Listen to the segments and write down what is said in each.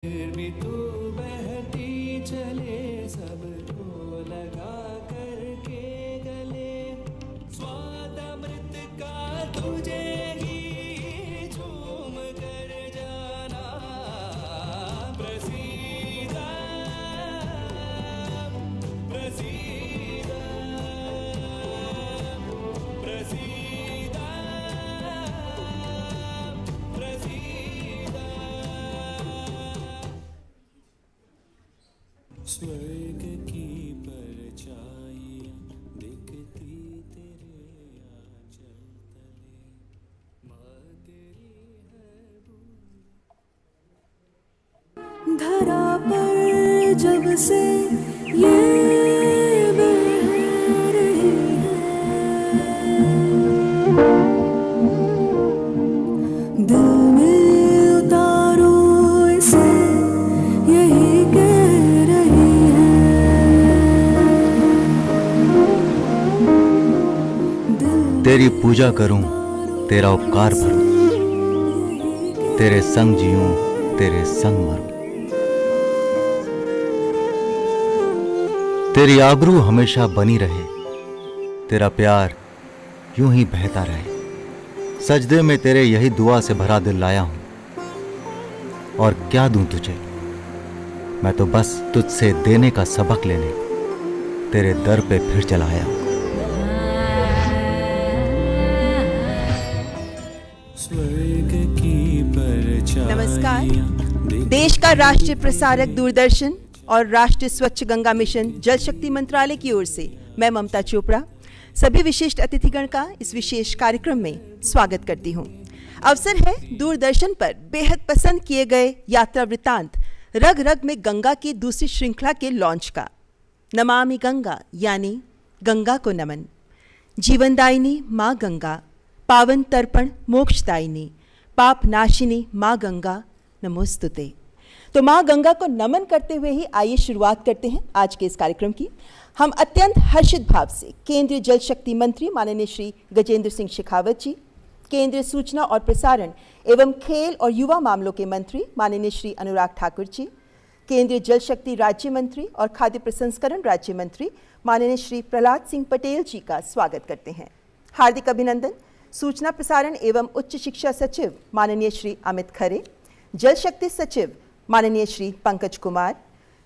फिर भी तू बहती चले सबको लगा करके गले स्वाद अमृत का तुझे ही झूम कर जाना प्रसीदा प्रसीदा प्रसीदा प्रसीदा स्वर्ग की परछाइयाँ दिखती तेरे आंचल तले माँ तेरी है बूंद धरा पर जब से ये बह रही है, दिल में उतारो इसे यही कह रही है। तेरी पूजा करूं, तेरा उपकार भरूं, तेरे संग जीऊं, तेरे संग मरूं। तेरी आबरू हमेशा बनी रहे, तेरा प्यार यूं ही बहता रहे। सजदे में तेरे यही दुआ से भरा दिल लाया हूं, और क्या दूं तुझे, मैं तो बस तुझसे देने का सबक लेने तेरे दर पे फिर चला आया हूं। स्वर्ग की परछाइयाँ नमस्कार। देश का राष्ट्रीय प्रसारक दूरदर्शन और राष्ट्रीय स्वच्छ गंगा मिशन जल शक्ति मंत्रालय की ओर से मैं ममता चोपड़ा सभी विशिष्ट अतिथिगण का इस विशेष कार्यक्रम में स्वागत करती हूँ। अवसर है दूरदर्शन पर बेहद पसंद किए गए यात्रा वृत्तांत रग रग में गंगा की दूसरी श्रृंखला के लॉन्च का। नमामि गंगा यानी गंगा को नमन, जीवनदायिनी माँ गंगा, पावन तर्पण मोक्षदायिनी, पाप नाशिनी माँ गंगा नमोस्तुते। तो माँ गंगा को नमन करते हुए ही आइए शुरुआत करते हैं आज के इस कार्यक्रम की। हम अत्यंत हर्षित भाव से केंद्रीय जल शक्ति मंत्री माननीय श्री गजेंद्र सिंह शेखावत जी, केंद्रीय सूचना और प्रसारण एवं खेल और युवा मामलों के मंत्री माननीय श्री अनुराग ठाकुर जी, केंद्रीय जल शक्ति राज्य मंत्री और खाद्य प्रसंस्करण राज्य मंत्री माननीय श्री प्रहलाद सिंह पटेल जी का स्वागत करते हैं। हार्दिक अभिनंदन सूचना प्रसारण एवं उच्च शिक्षा सचिव माननीय श्री अमित खरे, जल शक्ति सचिव माननीय श्री पंकज कुमार,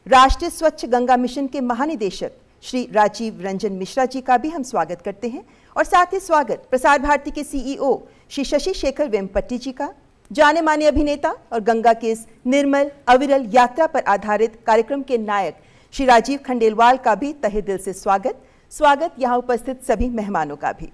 राष्ट्रीय स्वच्छ गंगा मिशन के महानिदेशक श्री राजीव रंजन मिश्रा जी का भी हम स्वागत करते हैं। और साथ ही स्वागत प्रसार भारती के सीईओ श्री शशि शेखर वेम्पट्टी जी का, जाने माने अभिनेता और गंगा के इस निर्मल अविरल यात्रा पर आधारित कार्यक्रम के नायक श्री राजीव खंडेलवाल का भी तहे दिल से स्वागत यहाँ उपस्थित सभी मेहमानों का भी।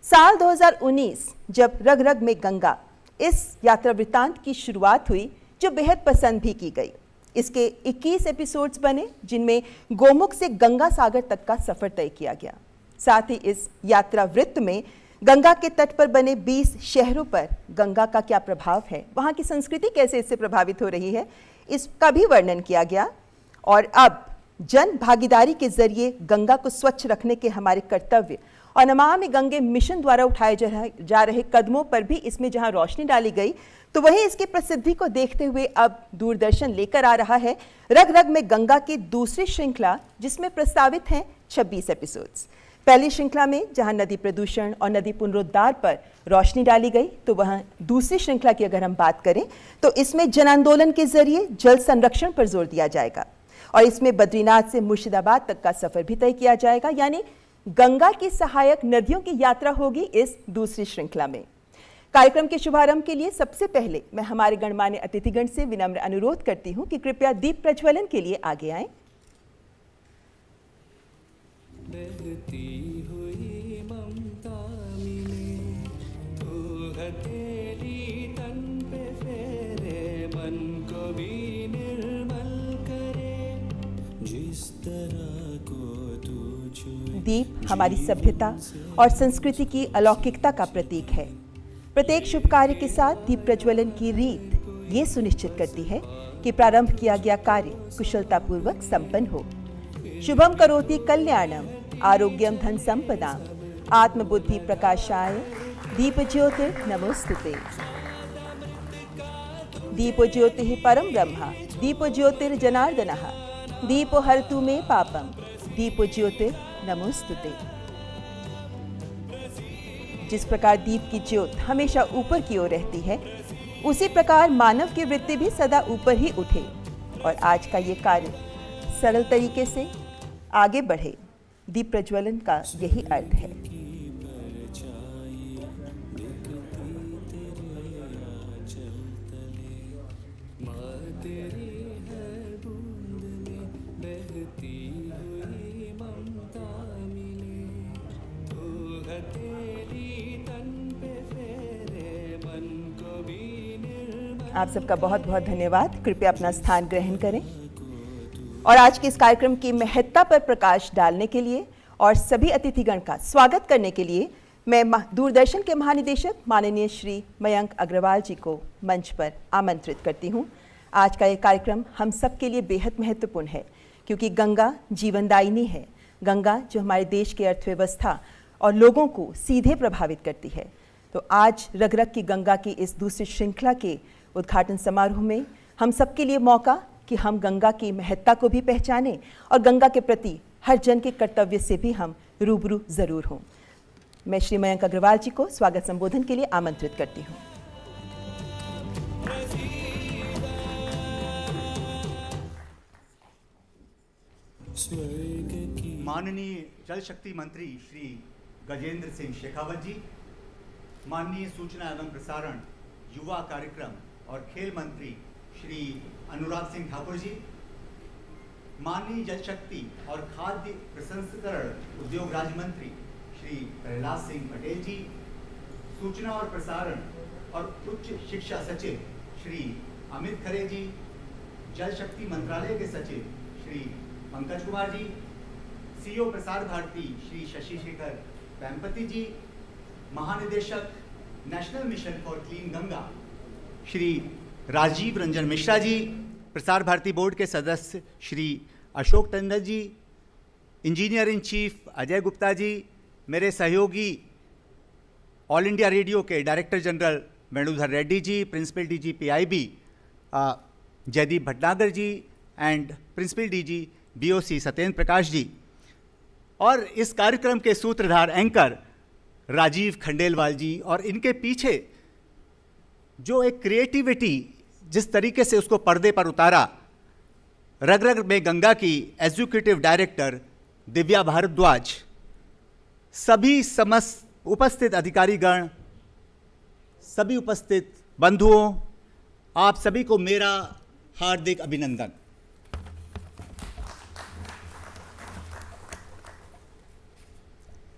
साल 2019 जब रग रग में गंगा इस यात्रा वृत्तांत की शुरुआत हुई जो बेहद पसंद भी की गई। इसके 21 एपिसोड्स बने जिनमें गोमुख से गंगा सागर तक का सफर तय किया गया। साथ ही इस यात्रा वृत्त में गंगा के तट पर बने 20 शहरों पर गंगा का क्या प्रभाव है, वहाँ की संस्कृति कैसे इससे प्रभावित हो रही है, इसका भी वर्णन किया गया। और अब जन भागीदारी के जरिए गंगा को स्वच्छ रखने के हमारे कर्तव्य और नमामि गंगे मिशन द्वारा उठाए जा रहे कदमों पर भी इसमें जहां रोशनी डाली गई, तो वहीं इसकी प्रसिद्धि को देखते हुए अब दूरदर्शन लेकर आ रहा है रग रग में गंगा की दूसरी श्रृंखला, जिसमें प्रस्तावित हैं 26 एपिसोड्स। पहली श्रृंखला में जहां नदी प्रदूषण और नदी पुनरुद्धार पर रोशनी डाली गई, तो वहां दूसरी श्रृंखला की अगर हम बात करें तो इसमें जन आंदोलन के जरिए जल संरक्षण पर जोर दिया जाएगा। और इसमें बद्रीनाथ से मुर्शिदाबाद तक का सफर भी तय किया जाएगा, यानी गंगा की सहायक नदियों की यात्रा होगी इस दूसरी श्रृंखला में। कार्यक्रम के शुभारंभ के लिए सबसे पहले मैं हमारे गणमान्य अतिथिगण से विनम्र अनुरोध करती हूं कि कृपया दीप प्रज्वलन के लिए आगे आएं। बहती हुई ममता मिले तू हथेली तन पे फेरे मन को भी निर्मल करे जिस तरह को तू छुए। दीप हमारी सभ्यता और संस्कृति की अलौकिकता का प्रतीक है। प्रत्येक शुभ कार्य के साथ दीप प्रज्वलन की रीत ये सुनिश्चित करती है कि प्रारंभ किया गया कार्य कुशलतापूर्वक संपन्न हो। शुभम करोति कल्याणम आरोग्यम धन संपदाम आत्मबुद्धि प्रकाशाय दीप ज्योतिर नमोस्तुते। दीपो ज्योतिः परम ब्रह्म, दीपो ज्योतिर्जनार्दनः, दीपो हरतु मे पापम, दीपो ज्योतिर नमोस्तुते। जिस प्रकार दीप की ज्योत हमेशा ऊपर की ओर रहती है, उसी प्रकार मानव की वृत्ति भी सदा ऊपर ही उठे और आज का ये कार्य सरल तरीके से आगे बढ़े। दीप प्रज्वलन का यही अर्थ है। आप सबका बहुत बहुत धन्यवाद। कृपया अपना स्थान ग्रहण करें और आज के इस कार्यक्रम की महत्ता पर प्रकाश डालने के लिए और सभी अतिथिगण का स्वागत करने के लिए मैं दूरदर्शन के महानिदेशक माननीय श्री मयंक अग्रवाल जी को मंच पर आमंत्रित करती हूं। आज का ये कार्यक्रम हम सब के लिए बेहद महत्वपूर्ण है क्योंकि गंगा जीवनदायिनी है। गंगा जो हमारे देश की अर्थव्यवस्था और लोगों को सीधे प्रभावित करती है। तो आज रग रग की गंगा की इस दूसरी श्रृंखला के उद्घाटन समारोह में हम सबके लिए मौका कि हम गंगा की महत्ता को भी पहचानें और गंगा के प्रति हर जन के कर्तव्य से भी हम रूबरू जरूर हों। मैं श्री मयंक अग्रवाल जी को स्वागत संबोधन के लिए आमंत्रित करती हूँ। माननीय जल शक्ति मंत्री श्री गजेंद्र सिंह शेखावत जी, माननीय सूचना एवं प्रसारण, युवा कार्यक्रम और खेल मंत्री श्री अनुराग सिंह ठाकुर जी, माननीय जल शक्ति और खाद्य प्रसंस्करण उद्योग राज्य मंत्री श्री प्रहलाद सिंह पटेल जी, सूचना और प्रसारण और उच्च शिक्षा सचिव श्री अमित खरे जी, जल शक्ति मंत्रालय के सचिव श्री पंकज कुमार जी, सीईओ प्रसार भारती श्री शशि शेखर वेम्पति जी, महानिदेशक national mission for clean Ganga Shri Rajiv Ranjan Mishra ji, Prasar Bharati board के सदस्य Shri Ashok Tandon ji, engineer in chief Ajay Gupta ji, मेरे सहयोगी ऑल इंडिया रेडियो के director general Venudhar Reddy ji, principal DG PIB Jaideep Bhatnagar ji and principal DG BOC Satyendra Prakash ji, और इस कार्यक्रम के सूत्रधार एंकर राजीव खंडेलवाल जी, और इनके पीछे जो एक क्रिएटिविटी जिस तरीके से उसको पर्दे पर उतारा, रग रग में गंगा की एग्जीक्यूटिव डायरेक्टर दिव्या भारद्वाज, सभी समस्त उपस्थित अधिकारीगण, सभी उपस्थित बंधुओं, आप सभी को मेरा हार्दिक अभिनंदन।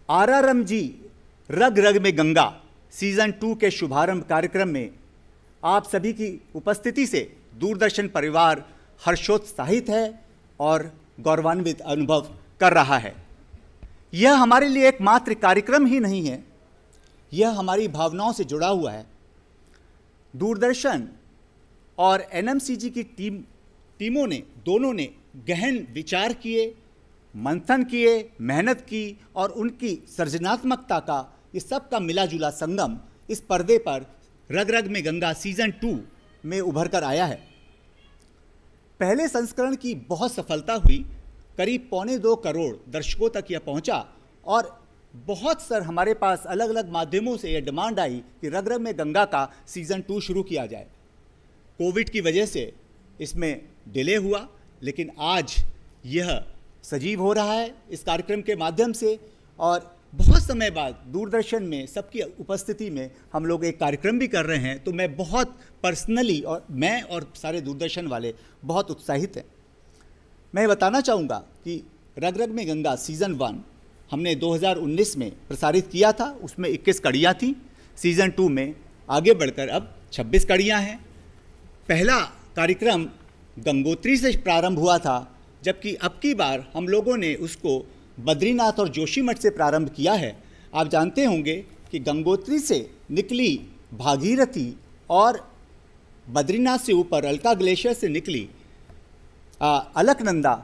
आरआरएम जी रग रग में गंगा सीजन 2 के शुभारंभ कार्यक्रम में आप सभी की उपस्थिति से दूरदर्शन परिवार हर्षोत्साहित है और गौरवान्वित अनुभव कर रहा है। यह हमारे लिए एकमात्र कार्यक्रम ही नहीं है, यह हमारी भावनाओं से जुड़ा हुआ है। दूरदर्शन और एनएमसीजी की टीमों ने, दोनों ने गहन विचार किए, मंथन किए, मेहनत की और उनकी सृजनात्मकता का इस सब का मिला जुला संगम इस पर्दे पर रग रग में गंगा सीजन 2 में उभर कर आया है। पहले संस्करण की बहुत सफलता हुई, करीब 1.25 करोड़ दर्शकों तक यह पहुंचा और बहुत सर हमारे पास अलग अलग माध्यमों से यह डिमांड आई कि रग रग में गंगा का सीजन 2 शुरू किया जाए। कोविड की वजह से इसमें डिले हुआ, लेकिन आज यह सजीव हो रहा है इस कार्यक्रम के माध्यम से, और बहुत समय बाद दूरदर्शन में सबकी उपस्थिति में हम लोग एक कार्यक्रम भी कर रहे हैं। तो मैं बहुत पर्सनली, और मैं और सारे दूरदर्शन वाले बहुत उत्साहित हैं। मैं बताना चाहूँगा कि रग रग में गंगा सीज़न 1 हमने 2019 में प्रसारित किया था, उसमें 21 कड़ियाँ थीं। सीज़न 2 में आगे बढ़कर अब 26 कड़ियाँ हैं। पहला कार्यक्रम गंगोत्री से प्रारंभ हुआ था, जबकि अब की बार हम लोगों ने उसको बद्रीनाथ और जोशीमठ से प्रारंभ किया है। आप जानते होंगे कि गंगोत्री से निकली भागीरथी और बद्रीनाथ से ऊपर अलका ग्लेशियर से निकली अलकनंदा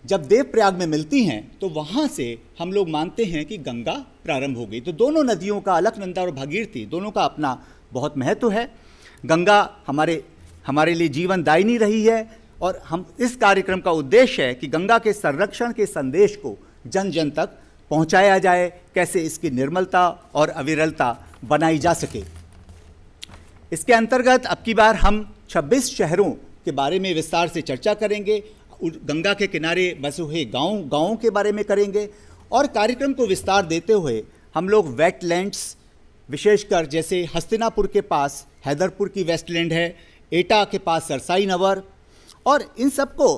जब देवप्रयाग में मिलती हैं, तो वहाँ से हम लोग मानते हैं कि गंगा प्रारंभ हो गई। तो दोनों नदियों का, अलकनंदा और भागीरथी, दोनों का अपना बहुत महत्व है। गंगा हमारे हमारे लिए जीवनदायिनी रही है और हम इस कार्यक्रम का उद्देश्य है कि गंगा के संरक्षण के संदेश को जन जन तक पहुंचाया जाए, कैसे इसकी निर्मलता और अविरलता बनाई जा सके। इसके अंतर्गत अब की बार हम 26 शहरों के बारे में विस्तार से चर्चा करेंगे, गंगा के किनारे बसे हुए गाँवों के बारे में करेंगे और कार्यक्रम को विस्तार देते हुए हम लोग वेटलैंड्स, विशेषकर जैसे हस्तिनापुर के पास हैदरपुर की वेस्टलैंड है, एटा के पास सरसाई नवर, और इन सबको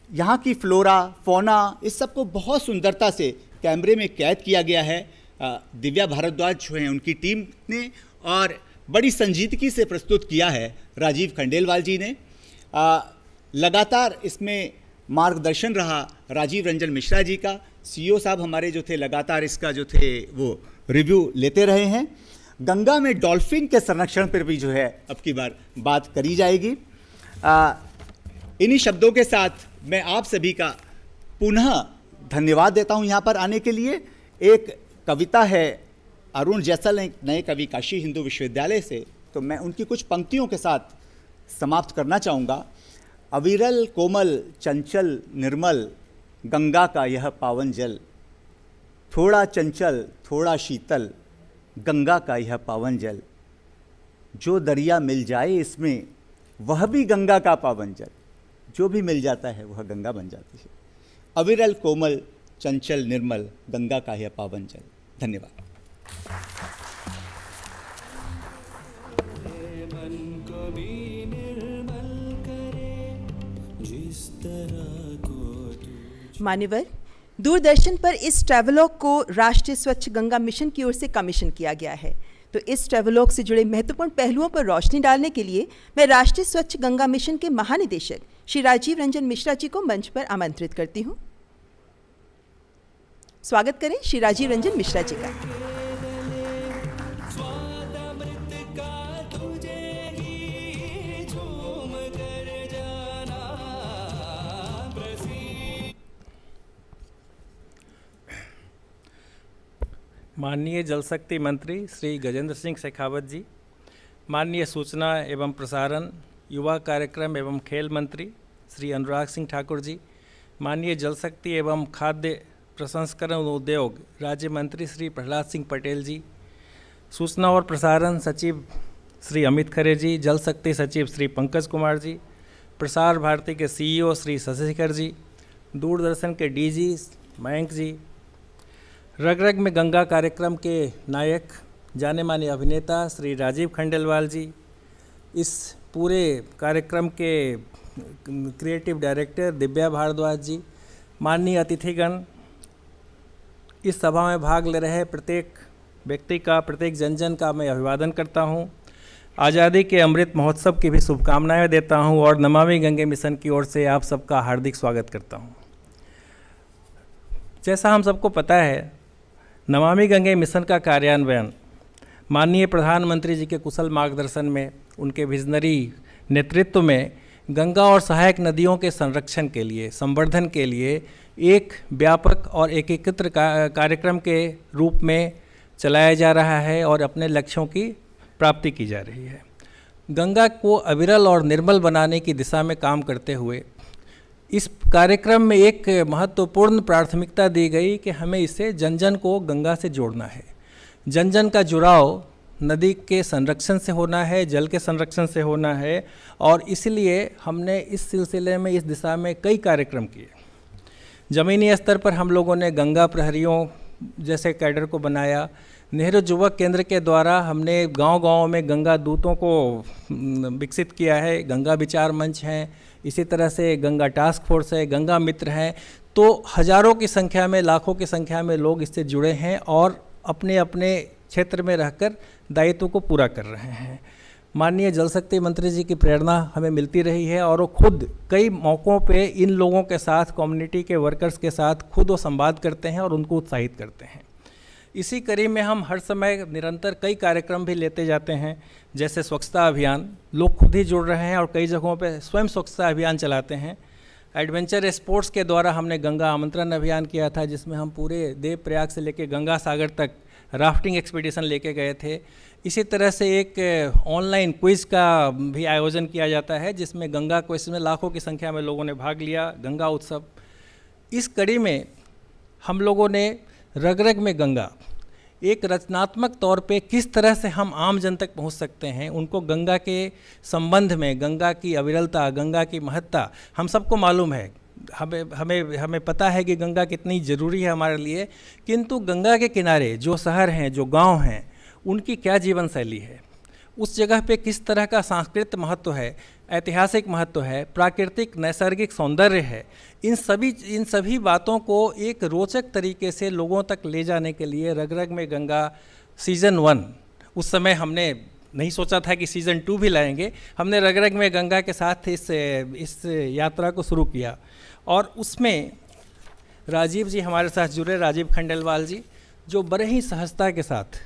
यहाँ की फ्लोरा फौना इस सबको बहुत सुंदरता से कैमरे में कैद किया गया है। दिव्या भारद्वाज जो हैं उनकी टीम ने, और बड़ी संजीदगी से प्रस्तुत किया है राजीव खंडेलवाल जी ने। लगातार इसमें मार्गदर्शन रहा राजीव रंजन मिश्रा जी का। सीईओ साहब हमारे जो थे लगातार इसका जो थे वो रिव्यू लेते रहे हैं। गंगा में डॉल्फिन के संरक्षण पर भी जो है अब की बार बात करी जाएगी। इन्हीं शब्दों के साथ मैं आप सभी का पुनः धन्यवाद देता हूं यहाँ पर आने के लिए। एक कविता है अरुण जैसल, नए कवि, काशी हिंदू विश्वविद्यालय से, तो मैं उनकी कुछ पंक्तियों के साथ समाप्त करना चाहूँगा। अविरल कोमल चंचल निर्मल गंगा का यह पावन जल, थोड़ा चंचल थोड़ा शीतल गंगा का यह पावन जल, जो दरिया मिल जाए इसमें वह भी गंगा का पावन जल, जो भी मिल जाता है वह गंगा बन जाती है। अविरल कोमल चंचल निर्मल गंगा का यह पावन जल। धन्यवाद। मन को भी निर्मल करे जिस तरह को तू। मान्यवर, दूरदर्शन पर इस ट्रैवलॉग को राष्ट्रीय स्वच्छ गंगा मिशन की ओर से कमीशन किया गया है। तो इस ट्रैवलॉग से जुड़े महत्वपूर्ण पहलुओं पर रोशनी डालने के लिए मैं राष्ट्रीय स्वच्छ गंगा मिशन के महानिदेशक श्री राजीव रंजन मिश्रा जी को मंच पर आमंत्रित करती हूँ। स्वागत करें श्री राजीव रंजन मिश्रा जी का। माननीय जल शक्ति मंत्री श्री गजेंद्र सिंह शेखावत जी, माननीय सूचना एवं प्रसारण, युवा कार्यक्रम एवं खेल मंत्री श्री अनुराग सिंह ठाकुर जी, माननीय जल शक्ति एवं खाद्य प्रसंस्करण उद्योग राज्य मंत्री श्री प्रहलाद सिंह पटेल जी, सूचना और प्रसारण सचिव श्री अमित खरे जी, जल शक्ति सचिव श्री पंकज कुमार जी, प्रसार भारती के सीईओ श्री शशिशेखर जी, दूरदर्शन के डीजी मयंक जी, रग रग में गंगा कार्यक्रम के नायक जाने माने अभिनेता श्री राजीव खंडेलवाल जी, इस पूरे कार्यक्रम के क्रिएटिव डायरेक्टर दिव्या भारद्वाज जी, माननीय अतिथिगण, इस सभा में भाग ले रहे प्रत्येक व्यक्ति का, प्रत्येक जन जन का मैं अभिवादन करता हूं। आज़ादी के अमृत महोत्सव की भी शुभकामनाएं देता हूं और नमामि गंगे मिशन की ओर से आप सबका हार्दिक स्वागत करता हूं। जैसा हम सबको पता है, नमामि गंगे मिशन का कार्यान्वयन माननीय प्रधानमंत्री जी के कुशल मार्गदर्शन में, उनके विजनरी नेतृत्व में गंगा और सहायक नदियों के संरक्षण के लिए, संवर्धन के लिए एक व्यापक और एकीकृत कार्यक्रम के रूप में चलाया जा रहा है और अपने लक्ष्यों की प्राप्ति की जा रही है। गंगा को अविरल और निर्मल बनाने की दिशा में काम करते हुए इस कार्यक्रम में एक महत्वपूर्ण प्राथमिकता दी गई कि हमें इसे जन जन को गंगा से जोड़ना है। जन जन का जुड़ाव नदी के संरक्षण से होना है, जल के संरक्षण से होना है, और इसलिए हमने इस सिलसिले में, इस दिशा में कई कार्यक्रम किए। ज़मीनी स्तर पर हम लोगों ने गंगा प्रहरियों जैसे कैडर को बनाया। नेहरू युवक केंद्र के द्वारा हमने गांव-गांव में गंगा दूतों को विकसित किया है। गंगा विचार मंच हैं, इसी तरह से गंगा टास्क फोर्स है, गंगा मित्र हैं। तो हज़ारों की संख्या में, लाखों की संख्या में लोग इससे जुड़े हैं और अपने अपने क्षेत्र में रहकर दायित्व को पूरा कर रहे हैं। माननीय जल शक्ति मंत्री जी की प्रेरणा हमें मिलती रही है और वो खुद कई मौक़ों पे इन लोगों के साथ, कम्युनिटी के वर्कर्स के साथ खुद वो संवाद करते हैं और उनको उत्साहित करते हैं। इसी कड़ी में हम हर समय निरंतर कई कार्यक्रम भी लेते जाते हैं, जैसे स्वच्छता अभियान। लोग खुद ही जुड़ रहे हैं और कई जगहों पे स्वयं स्वच्छता अभियान चलाते हैं। एडवेंचर स्पोर्ट्स के द्वारा हमने गंगा आमंत्रण अभियान किया था, जिसमें हम पूरे देवप्रयाग से लेकर गंगा सागर तक राफ्टिंग एक्सपीडिशन लेके गए थे। इसी तरह से एक ऑनलाइन क्विज़ का भी आयोजन किया जाता है, जिसमें गंगा क्विज़ में लाखों की संख्या में लोगों ने भाग लिया। गंगा उत्सव, इस कड़ी में हम लोगों ने रग रग में गंगा एक रचनात्मक तौर पे किस तरह से हम आम जन तक पहुंच सकते हैं, उनको गंगा के संबंध में, गंगा की अविरलता, गंगा की महत्ता हम सबको मालूम है। हमें पता है कि गंगा कितनी ज़रूरी है हमारे लिए, किंतु गंगा के किनारे जो शहर हैं, जो गांव हैं, उनकी क्या जीवन शैली है, उस जगह पे किस तरह का सांस्कृतिक महत्व है, ऐतिहासिक महत्व है, प्राकृतिक नैसर्गिक सौंदर्य है, इन सभी बातों को एक रोचक तरीके से लोगों तक ले जाने के लिए रग रग में गंगा सीज़न 1, उस समय हमने नहीं सोचा था कि सीज़न 2 भी लाएंगे, हमने रग रग में गंगा के साथ इस यात्रा को शुरू किया। और उसमें राजीव जी हमारे साथ जुड़े, राजीव खंडेलवाल जी, जो बड़े ही सहजता के साथ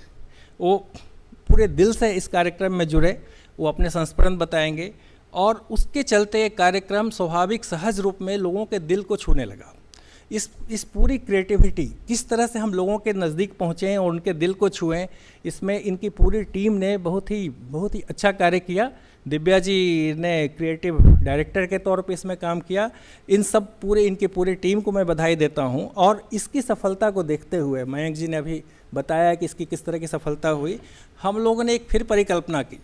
वो पूरे दिल से इस कार्यक्रम में जुड़े, वो अपने संस्मरण बताएंगे और उसके चलते कार्यक्रम स्वाभाविक सहज रूप में लोगों के दिल को छूने लगा। इस पूरी क्रिएटिविटी किस तरह से हम लोगों के नज़दीक पहुँचें और उनके दिल को छुएं, इसमें इनकी पूरी टीम ने बहुत ही अच्छा कार्य किया। दिव्या जी ने क्रिएटिव डायरेक्टर के तौर पे इसमें काम किया। इनकी पूरी टीम को मैं बधाई देता हूं। और इसकी सफलता को देखते हुए मयंक जी ने अभी बताया कि इसकी किस तरह की सफलता हुई, हम लोगों ने एक फिर परिकल्पना की।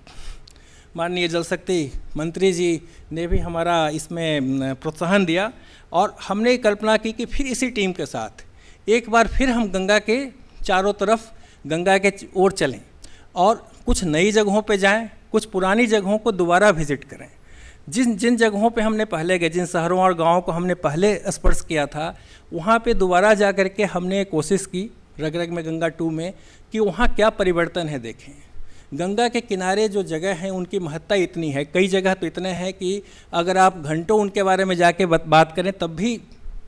माननीय जल शक्ति मंत्री जी ने भी हमारा इसमें प्रोत्साहन दिया और हमने कल्पना की कि फिर इसी टीम के साथ एक बार फिर हम गंगा के चारों तरफ गंगा के ओर चलें और कुछ नई जगहों पे जाएं, कुछ पुरानी जगहों को दोबारा विजिट करें। जिन जगहों पे हमने पहले गए, जिन शहरों और गाँवों को हमने पहले स्पर्श किया था, वहाँ पे दोबारा जा कर के हमने कोशिश की रग रग में गंगा 2 में कि वहाँ क्या परिवर्तन है देखें। गंगा के किनारे जो जगह हैं उनकी महत्ता इतनी है, कई जगह तो इतने हैं कि अगर आप घंटों उनके बारे में जाके बात करें तब भी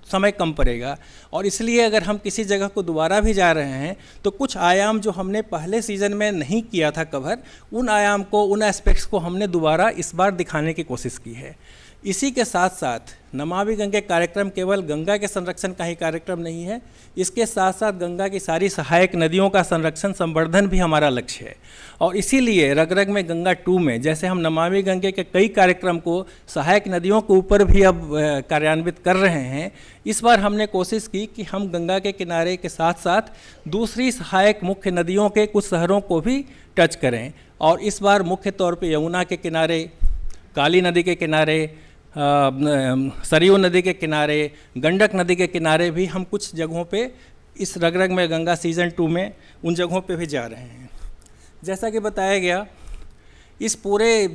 समय कम पड़ेगा। और इसलिए अगर हम किसी जगह को दोबारा भी जा रहे हैं तो कुछ आयाम जो हमने पहले सीज़न में नहीं किया था कवर, उन आयाम को, उन एस्पेक्ट्स को हमने दोबारा इस बार दिखाने की कोशिश की है। इसी के साथ साथ नमामि गंगे कार्यक्रम केवल गंगा के संरक्षण का ही कार्यक्रम नहीं है, इसके साथ साथ गंगा की सारी सहायक नदियों का संरक्षण संवर्धन भी हमारा लक्ष्य है। और इसीलिए रग रग में गंगा 2 में जैसे हम नमामि गंगे के कई कार्यक्रम को सहायक नदियों के ऊपर भी अब कार्यान्वित कर रहे हैं, इस बार हमने कोशिश की कि हम गंगा के किनारे के साथ साथ दूसरी सहायक मुख्य नदियों के कुछ शहरों को भी टच करें। और इस बार मुख्य तौर पर यमुना के किनारे, काली नदी के किनारे, सरयू नदी के किनारे, गंडक नदी के किनारे भी हम कुछ जगहों पे इस रग रग में गंगा सीज़न 2 में उन जगहों पे भी जा रहे हैं। जैसा कि बताया गया, इस पूरे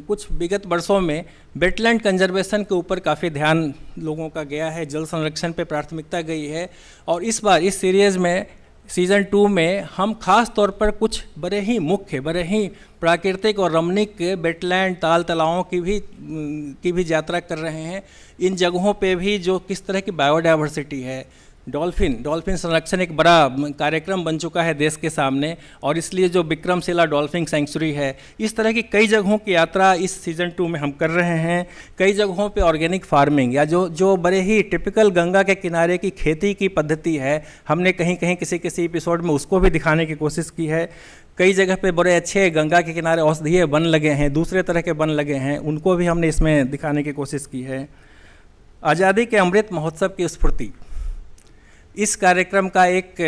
कुछ विगत वर्षों में वेटलैंड कंजर्वेशन के ऊपर काफ़ी ध्यान लोगों का गया है, जल संरक्षण पे प्राथमिकता गई है। और इस बार इस सीरीज़ में सीज़न 2 में हम खास तौर पर कुछ बड़े ही प्राकृतिक और रमणीक वेटलैंड, ताल तलावों की भी यात्रा कर रहे हैं। इन जगहों पे भी जो किस तरह की बायोडाइवर्सिटी है, डॉल्फिन संरक्षण एक बड़ा कार्यक्रम बन चुका है देश के सामने, और इसलिए जो विक्रमशिला डॉल्फिन सेंचुरी है, इस तरह की कई जगहों की यात्रा इस सीज़न 2 में हम कर रहे हैं। कई जगहों पे ऑर्गेनिक फार्मिंग या जो बड़े ही टिपिकल गंगा के किनारे की खेती की पद्धति है, हमने कहीं किसी एपिसोड में उसको भी दिखाने की कोशिश की है। कई जगह पे बड़े अच्छे गंगा के किनारे औषधीय वन लगे हैं, दूसरे तरह के वन लगे हैं, उनको भी हमने इसमें दिखाने की कोशिश की है। आज़ादी के अमृत महोत्सव की स्फूर्ति इस कार्यक्रम का एक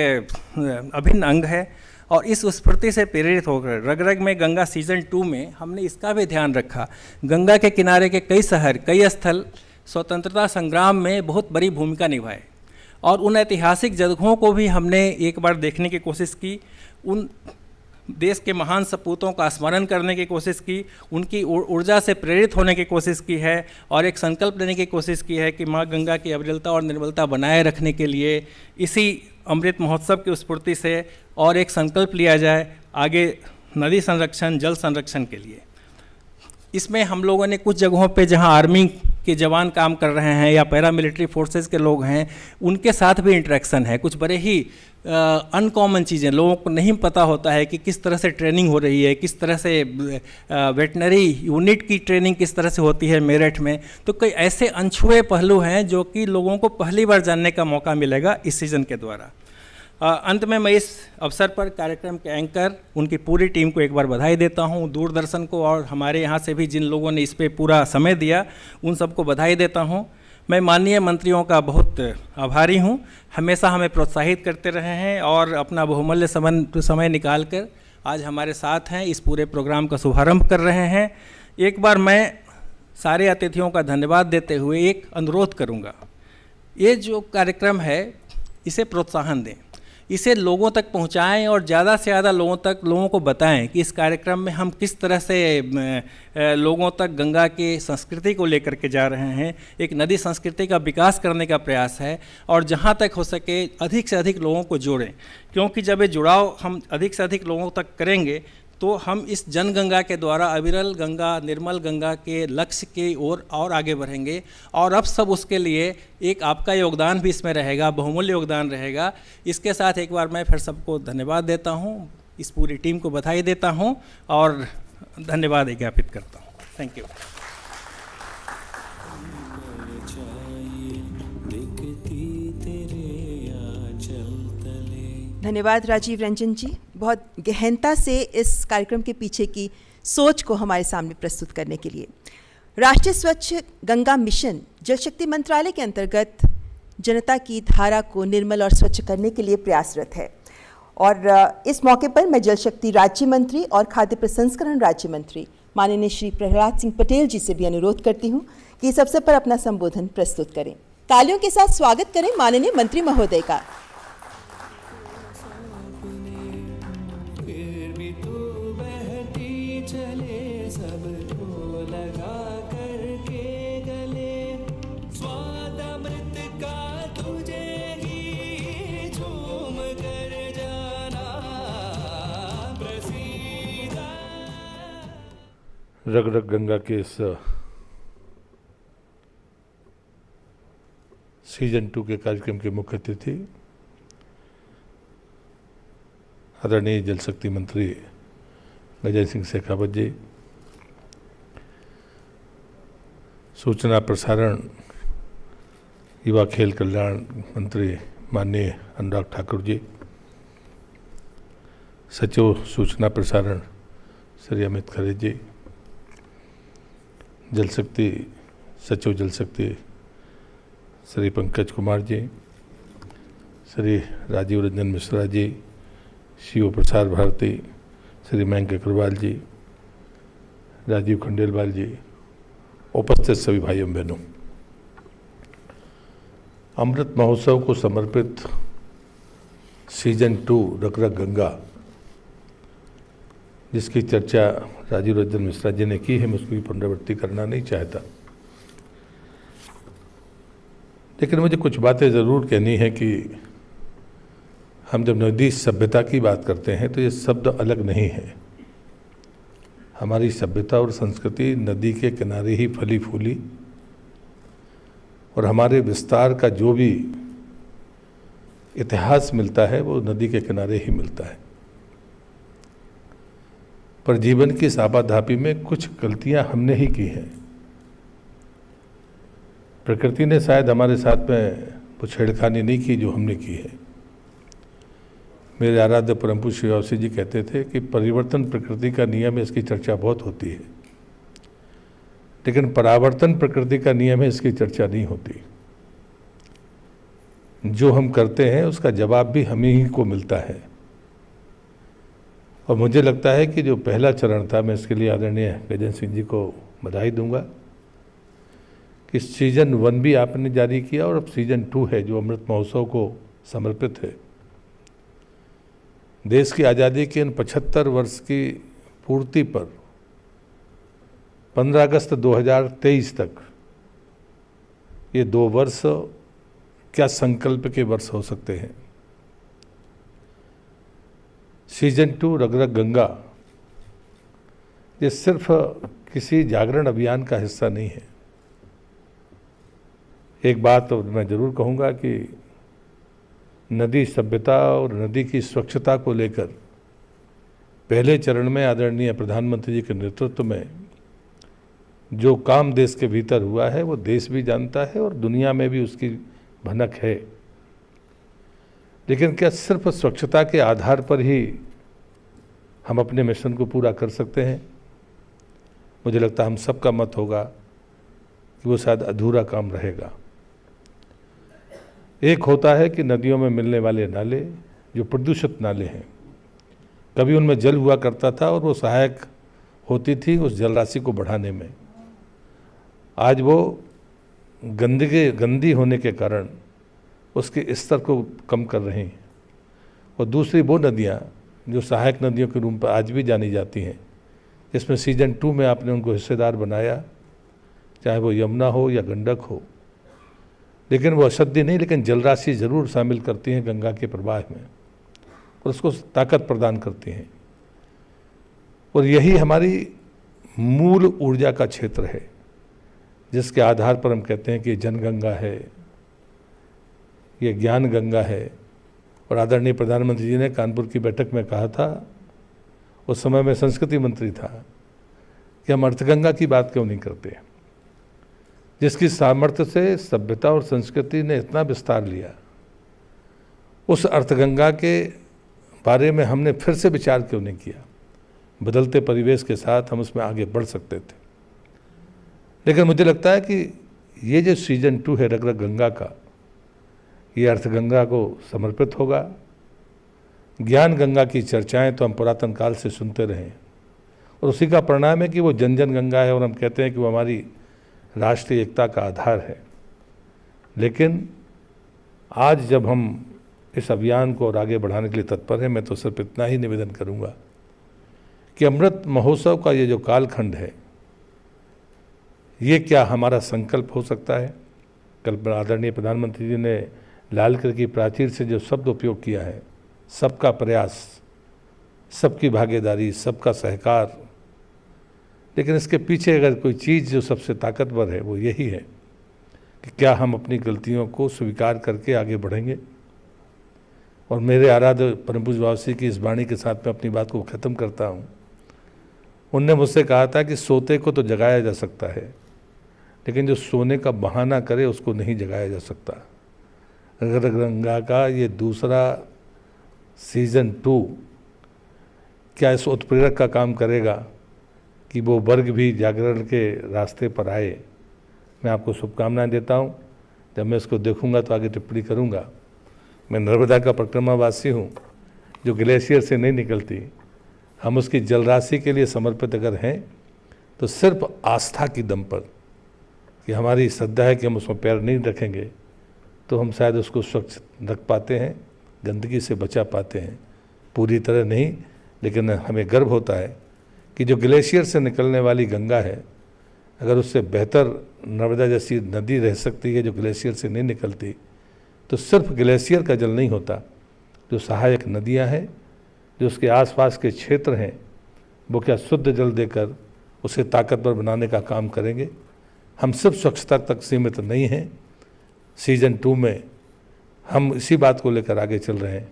अभिन्न अंग है, और इस स्फूर्ति से प्रेरित होकर रग रग में गंगा सीज़न 2 में हमने इसका भी ध्यान रखा। गंगा के किनारे के कई शहर, कई स्थल स्वतंत्रता संग्राम में बहुत बड़ी भूमिका निभाए, और उन ऐतिहासिक जगहों को भी हमने एक बार देखने की कोशिश की, उन देश के महान सपूतों का स्मरण करने की कोशिश की, उनकी ऊर्जा से प्रेरित होने की कोशिश की है, और एक संकल्प लेने की कोशिश की है कि माँ गंगा की अविरलता और निर्मलता बनाए रखने के लिए इसी अमृत महोत्सव की स्फूर्ति से और एक संकल्प लिया जाए आगे नदी संरक्षण, जल संरक्षण के लिए। इसमें हम लोगों ने कुछ जगहों पे जहां आर्मी के जवान काम कर रहे हैं या पैरामिलिट्री फोर्सेस के लोग हैं, उनके साथ भी इंटरेक्शन है। कुछ बड़े ही अनकॉमन चीज़ें लोगों को नहीं पता होता है कि किस तरह से ट्रेनिंग हो रही है, किस तरह से वेटनरी यूनिट की ट्रेनिंग किस तरह से होती है मेरठ में। तो कई ऐसे अनछुए पहलू हैं जो कि लोगों को पहली बार जानने का मौका मिलेगा इस सीज़न के द्वारा। अंत में मैं इस अवसर पर कार्यक्रम के एंकर उनकी पूरी टीम को एक बार बधाई देता हूं, दूरदर्शन को और हमारे यहाँ से भी जिन लोगों ने इस पे पूरा समय दिया उन सबको बधाई देता हूं। मैं माननीय मंत्रियों का बहुत आभारी हूं, हमेशा हमें प्रोत्साहित करते रहे हैं और अपना बहुमूल्य समय निकाल कर आज हमारे साथ हैं, इस पूरे प्रोग्राम का शुभारंभ कर रहे हैं। एक बार मैं सारे अतिथियों का धन्यवाद देते हुए एक अनुरोध करूंगा, ये जो कार्यक्रम है इसे प्रोत्साहन दें, इसे लोगों तक पहुंचाएं और ज़्यादा से ज़्यादा लोगों को बताएं कि इस कार्यक्रम में हम किस तरह से लोगों तक गंगा की संस्कृति को लेकर के जा रहे हैं। एक नदी संस्कृति का विकास करने का प्रयास है और जहां तक हो सके अधिक से अधिक लोगों को जोड़ें, क्योंकि जब ये जुड़ाव हम अधिक से अधिक लोगों तक करेंगे तो हम इस जनगंगा के द्वारा अविरल गंगा, निर्मल गंगा के लक्ष्य की ओर और आगे बढ़ेंगे। और अब सब उसके लिए एक आपका योगदान भी इसमें रहेगा, बहुमूल्य योगदान रहेगा। इसके साथ एक बार मैं फिर सबको धन्यवाद देता हूँ, इस पूरी टीम को बधाई देता हूँ और धन्यवाद ज्ञापित करता हूँ। Thank you. धन्यवाद राजीव रंजन जी, बहुत गहनता से इस कार्यक्रम के पीछे की सोच को हमारे सामने प्रस्तुत करने के लिए। राष्ट्रीय स्वच्छ गंगा मिशन जल शक्ति मंत्रालय के अंतर्गत जनता की धारा को निर्मल और स्वच्छ करने के लिए प्रयासरत है और इस मौके पर मैं जल शक्ति राज्य मंत्री और खाद्य प्रसंस्करण राज्य मंत्री माननीय श्री प्रहलाद सिंह पटेल जी से भी अनुरोध करती हूँ कि इस अवसर पर अपना संबोधन प्रस्तुत करें। तालियों के साथ स्वागत करें माननीय मंत्री महोदय का। रग रग गंगा के इस सीजन 2 के कार्यक्रम के मुख्य अतिथि आदरणीय जल शक्ति मंत्री गजेंद्र सिंह शेखावत जी, सूचना प्रसारण युवा खेल कल्याण मंत्री माननीय अनुराग ठाकुर जी, सचिव सूचना प्रसारण श्री अमित खरे जी, जल शक्ति सचिव जल शक्ति श्री पंकज कुमार जी, श्री राजीव रंजन मिश्रा जी, सीओ प्रसार भारती श्री मयंक अग्रवाल जी, राजीव खंडेलवाल जी, उपस्थित सभी भाइयों बहनों, अमृत महोत्सव को समर्पित सीजन 2 रग रग गंगा, जिसकी चर्चा राजीव रंजन मिश्रा जी ने की है, मैं उसकी पुनरावृत्ति करना नहीं चाहता, लेकिन मुझे कुछ बातें ज़रूर कहनी है कि हम जब नदी सभ्यता की बात करते हैं तो ये शब्द अलग नहीं है। हमारी सभ्यता और संस्कृति नदी के किनारे ही फली फूली और हमारे विस्तार का जो भी इतिहास मिलता है वो नदी के किनारे ही मिलता है। पर जीवन की इस आपाधापी में कुछ गलतियां हमने ही की हैं। प्रकृति ने शायद हमारे साथ में वो छेड़खानी नहीं की जो हमने की है। मेरे आराध्य परम पूज्य श्री वासी जी कहते थे कि परिवर्तन प्रकृति का नियम है, इसकी चर्चा बहुत होती है, लेकिन परावर्तन प्रकृति का नियम है, इसकी चर्चा नहीं होती। जो हम करते हैं उसका जवाब भी हम ही को मिलता है। और मुझे लगता है कि जो पहला चरण था, मैं इसके लिए आदरणीय गजेंद्र सिंह जी को बधाई दूंगा कि सीजन 1 भी आपने जारी किया और अब सीजन 2 है जो अमृत महोत्सव को समर्पित है। देश की आज़ादी के इन 75 वर्ष की पूर्ति पर 15 अगस्त 2023 तक ये 2 वर्ष क्या संकल्प के वर्ष हो सकते हैं। सीजन 2 रग रग गंगा ये सिर्फ किसी जागरण अभियान का हिस्सा नहीं है। एक बात तो मैं ज़रूर कहूँगा कि नदी सभ्यता और नदी की स्वच्छता को लेकर पहले चरण में आदरणीय प्रधानमंत्री जी के नेतृत्व में जो काम देश के भीतर हुआ है वो देश भी जानता है और दुनिया में भी उसकी भनक है। लेकिन क्या सिर्फ स्वच्छता के आधार पर ही हम अपने मिशन को पूरा कर सकते हैं? मुझे लगता है हम सबका मत होगा कि वो शायद अधूरा काम रहेगा। एक होता है कि नदियों में मिलने वाले नाले, जो प्रदूषित नाले हैं, कभी उनमें जल हुआ करता था और वो सहायक होती थी उस जलराशि को बढ़ाने में। आज वो गंदी होने के कारण उसके स्तर को कम कर रही हैं। और दूसरी वो नदियाँ जो सहायक नदियों के रूप में आज भी जानी जाती हैं, जिसमें सीजन 2 में आपने उनको हिस्सेदार बनाया, चाहे वो यमुना हो या गंडक हो, लेकिन वो अशुद्धि नहीं, लेकिन जलराशि ज़रूर शामिल करती हैं गंगा के प्रवाह में और उसको ताकत प्रदान करती हैं। और यही हमारी मूल ऊर्जा का क्षेत्र है, जिसके आधार पर हम कहते हैं कि जनगंगा है, ये ज्ञान गंगा है। और आदरणीय प्रधानमंत्री जी ने कानपुर की बैठक में कहा था, उस समय मैं संस्कृति मंत्री था, कि हम अर्थगंगा की बात क्यों नहीं करते, जिसकी सामर्थ्य से सभ्यता और संस्कृति ने इतना विस्तार लिया। उस अर्थगंगा के बारे में हमने फिर से विचार क्यों नहीं किया? बदलते परिवेश के साथ हम उसमें आगे बढ़ सकते थे। लेकिन मुझे लगता है कि ये जो सीजन 2 है रग रग गंगा का, ये अर्थगंगा को समर्पित होगा। ज्ञान गंगा की चर्चाएं तो हम पुरातन काल से सुनते रहे और उसी का परिणाम है कि वो जन जन गंगा है और हम कहते हैं कि वो हमारी राष्ट्रीय एकता का आधार है। लेकिन आज जब हम इस अभियान को और आगे बढ़ाने के लिए तत्पर हैं, मैं तो सिर्फ इतना ही निवेदन करूंगा कि अमृत महोत्सव का ये जो कालखंड है, ये क्या हमारा संकल्प हो सकता है? कल आदरणीय प्रधानमंत्री जी ने लाल किले की प्राचीर से जो शब्द उपयोग किया है, सबका प्रयास, सबकी भागीदारी, सबका सहकार, लेकिन इसके पीछे अगर कोई चीज़ जो सबसे ताकतवर है वो यही है कि क्या हम अपनी गलतियों को स्वीकार करके आगे बढ़ेंगे। और मेरे आराध्य परम पूज्य बाबा श्री की इस वाणी के साथ मैं अपनी बात को ख़त्म करता हूँ। उनने मुझसे कहा था कि सोते को तो जगाया जा सकता है, लेकिन जो सोने का बहाना करे उसको नहीं जगाया जा सकता। गंगा का ये दूसरा सीजन 2 क्या इस उत्प्रेरक का काम करेगा कि वो वर्ग भी जागरण के रास्ते पर आए। मैं आपको शुभकामनाएं देता हूँ। जब मैं इसको देखूंगा तो आगे टिप्पणी करूँगा। मैं नर्मदा का परिक्रमावासी हूँ जो ग्लेशियर से नहीं निकलती। हम उसकी जलराशि के लिए समर्पित अगर हैं तो सिर्फ आस्था की दम पर, कि हमारी श्रद्धा है कि हम उसमें पैर नहीं रखेंगे तो हम शायद उसको स्वच्छ रख पाते हैं, गंदगी से बचा पाते हैं। पूरी तरह नहीं, लेकिन हमें गर्व होता है कि जो ग्लेशियर से निकलने वाली गंगा है, अगर उससे बेहतर नर्मदा जैसी नदी रह सकती है जो ग्लेशियर से नहीं निकलती, तो सिर्फ ग्लेशियर का जल नहीं होता, जो सहायक नदियां हैं, जो उसके आसपास के क्षेत्र हैं, वो क्या शुद्ध जल देकर उसे ताकतवर बनाने का काम करेंगे। हम सिर्फ स्वच्छता तक सीमित नहीं हैं। सीजन 2 में हम इसी बात को लेकर आगे चल रहे हैं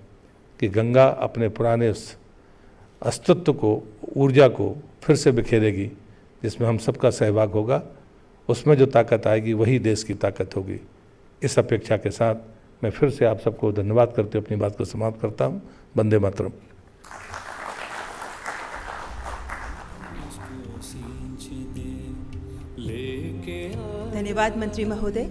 कि गंगा अपने पुराने उस अस्तित्व को, ऊर्जा को फिर से बिखेरेगी, जिसमें हम सबका सहभाग होगा। उसमें जो ताकत आएगी वही देश की ताकत होगी। इस अपेक्षा के साथ मैं फिर से आप सबको धन्यवाद करते हुए अपनी बात को समाप्त करता हूँ। वंदे मातरम। धन्यवाद मंत्री महोदय।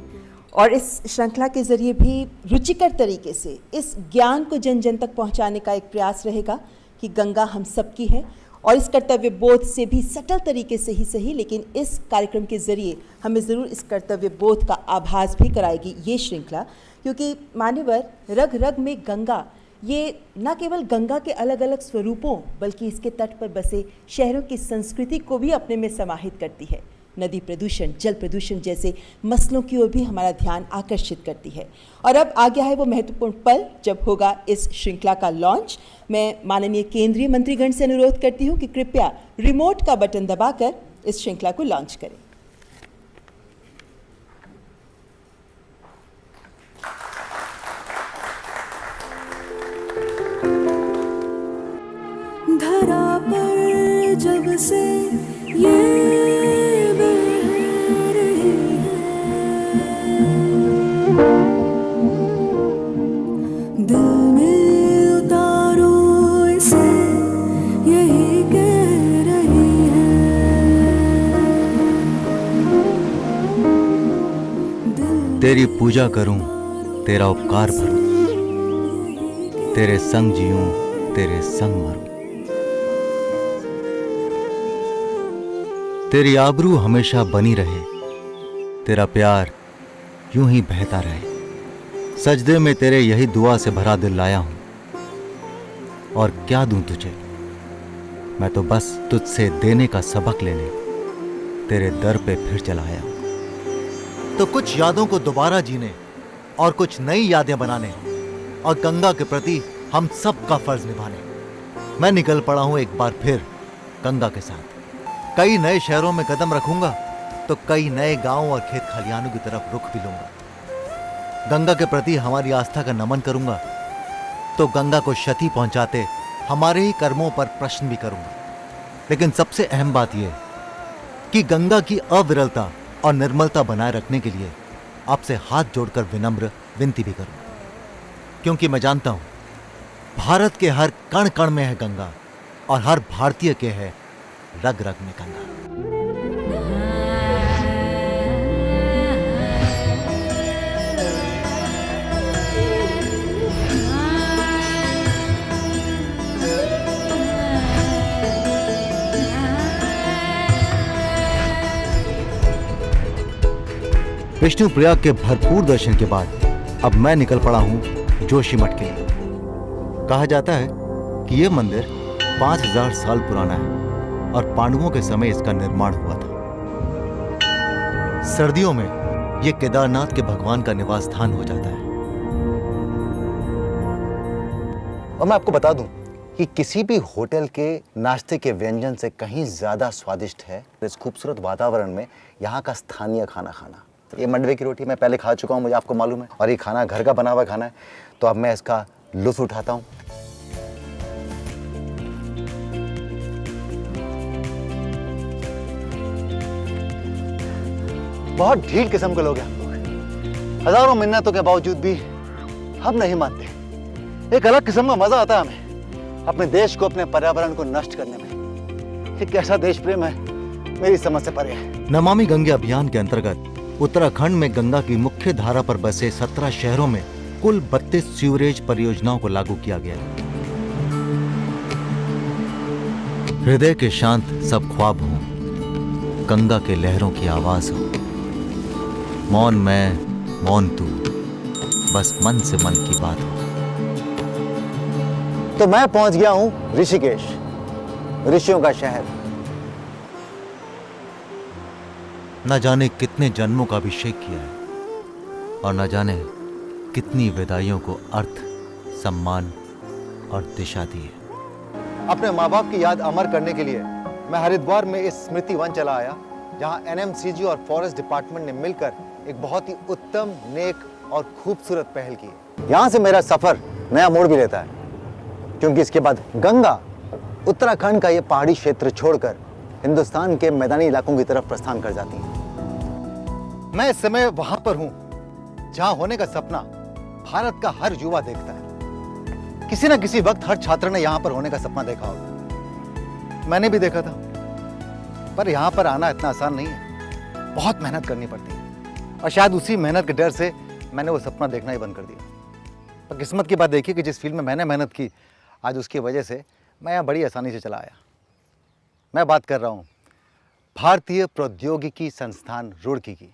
और इस श्रृंखला के जरिए भी रुचिकर तरीके से इस ज्ञान को जन जन तक पहुंचाने का एक प्रयास रहेगा कि गंगा हम सबकी है, और इस कर्तव्य बोध से भी सटल तरीके से ही सही, लेकिन इस कार्यक्रम के जरिए हमें ज़रूर इस कर्तव्य बोध का आभास भी कराएगी ये श्रृंखला। क्योंकि मान्यवर, रग रग में गंगा ये न केवल गंगा के अलग अलग स्वरूपों बल्कि इसके तट पर बसे शहरों की संस्कृति को भी अपने में समाहित करती है। नदी प्रदूषण, जल प्रदूषण जैसे मसलों की ओर भी हमारा ध्यान आकर्षित करती है। और अब आ गया है वो महत्वपूर्ण पल जब होगा इस श्रृंखला का लॉन्च। मैं माननीय केंद्रीय मंत्रीगण से अनुरोध करती हूँ कि कृपया रिमोट का बटन दबाकर इस श्रृंखला को लॉन्च करें। धरा पर जब से ये बह रही है, दिल में तेरी पूजा करूं, तेरा उपकार भरूं, तेरे संग जीऊं, तेरे संग मरूं। तेरी आबरू हमेशा बनी रहे, तेरा प्यार यूं ही बहता रहे। सजदे में तेरे यही दुआ से भरा दिल लाया हूं, और क्या दूं तुझे, मैं तो बस तुझसे देने का सबक लेने तेरे दर पे फिर चला आया हूं। तो कुछ यादों को दोबारा जीने और कुछ नई यादें बनाने और गंगा के प्रति हम सब का फर्ज निभाने मैं निकल पड़ा हूं एक बार फिर गंगा के साथ। कई नए शहरों में कदम रखूंगा तो कई नए गांवों और खेत खलियानों की तरफ रुख भी लूंगा। गंगा के प्रति हमारी आस्था का नमन करूंगा तो गंगा को क्षति पहुंचाते हमारे ही कर्मों पर प्रश्न भी करूंगा। लेकिन सबसे अहम बात यह कि गंगा की अविरलता और निर्मलता बनाए रखने के लिए आपसे हाथ जोड़कर विनम्र विनती भी करूं, क्योंकि मैं जानता हूं भारत के हर कण कण में है गंगा और हर भारतीय के है रग रग में गंगा। विष्णु प्रयाग के भरपूर दर्शन के बाद अब मैं निकल पड़ा हूं जोशीमठ के लिए। कहा जाता है कि यह मंदिर 5000 साल पुराना है और पांडवों के समय इसका निर्माण हुआ था। सर्दियों में यह केदारनाथ के भगवान का निवास स्थान हो जाता है। और मैं आपको बता दूं कि किसी भी होटल के नाश्ते के व्यंजन से कहीं ज्यादा स्वादिष्ट है इस खूबसूरत वातावरण में यहाँ का स्थानीय खाना खाना। ये मंडवे की रोटी मैं पहले खा चुका हूँ, मुझे आपको मालूम है, और ये खाना घर का बना हुआ खाना है, तो अब मैं इसका लुत्फ उठाता हूँ। बहुत ढील किस्म के लोग हैं हम लोग। हजारों मिन्नतों के बावजूद भी हम नहीं मानते। एक अलग किस्म का मजा आता है हमें अपने देश को, अपने पर्यावरण को नष्ट करने में। एक ऐसा देश प्रेम है मेरी समझ से परे है। नमामि गंगे अभियान के अंतर्गत उत्तराखंड में गंगा की मुख्य धारा पर बसे 17 शहरों में कुल 32 सीवरेज परियोजनाओं को लागू किया गया। हृदय के शांत सब ख्वाब हों, गंगा के लहरों की आवाज हो, मौन मैं मौन तू, बस मन से मन की बात हो। तो मैं पहुंच गया हूं ऋषिकेश, ऋषियों का शहर। न जाने कितने जन्मों का अभिषेक किया है और न जाने कितनी विदाइयों को अर्थ, सम्मान और दिशा दी है। अपने माँ बाप की याद अमर करने के लिए मैं हरिद्वार में इस स्मृति वन चला आया, जहाँ एनएमसीजी और फॉरेस्ट डिपार्टमेंट ने मिलकर एक बहुत ही उत्तम, नेक और खूबसूरत पहल की है। यहाँ से मेरा सफर नया मोड़ भी लेता है, क्योंकि इसके बाद गंगा उत्तराखंड का ये पहाड़ी क्षेत्र छोड़कर हिंदुस्तान के मैदानी इलाकों की तरफ प्रस्थान कर जाती है। मैं इस समय वहां पर हूं जहां होने का सपना भारत का हर युवा देखता है। किसी न किसी वक्त हर छात्र ने यहां पर होने का सपना देखा होगा। मैंने भी देखा था, पर यहां पर आना इतना आसान नहीं है। बहुत मेहनत करनी पड़ती है, और शायद उसी मेहनत के डर से मैंने वो सपना देखना ही बंद कर दिया। पर किस्मत की बात देखिए कि जिस फील्ड में मैंने मेहनत की, आज उसकी वजह से मैं यहाँ बड़ी आसानी से चला आया। मैं बात कर रहा हूँ भारतीय प्रौद्योगिकी संस्थान रुड़की की,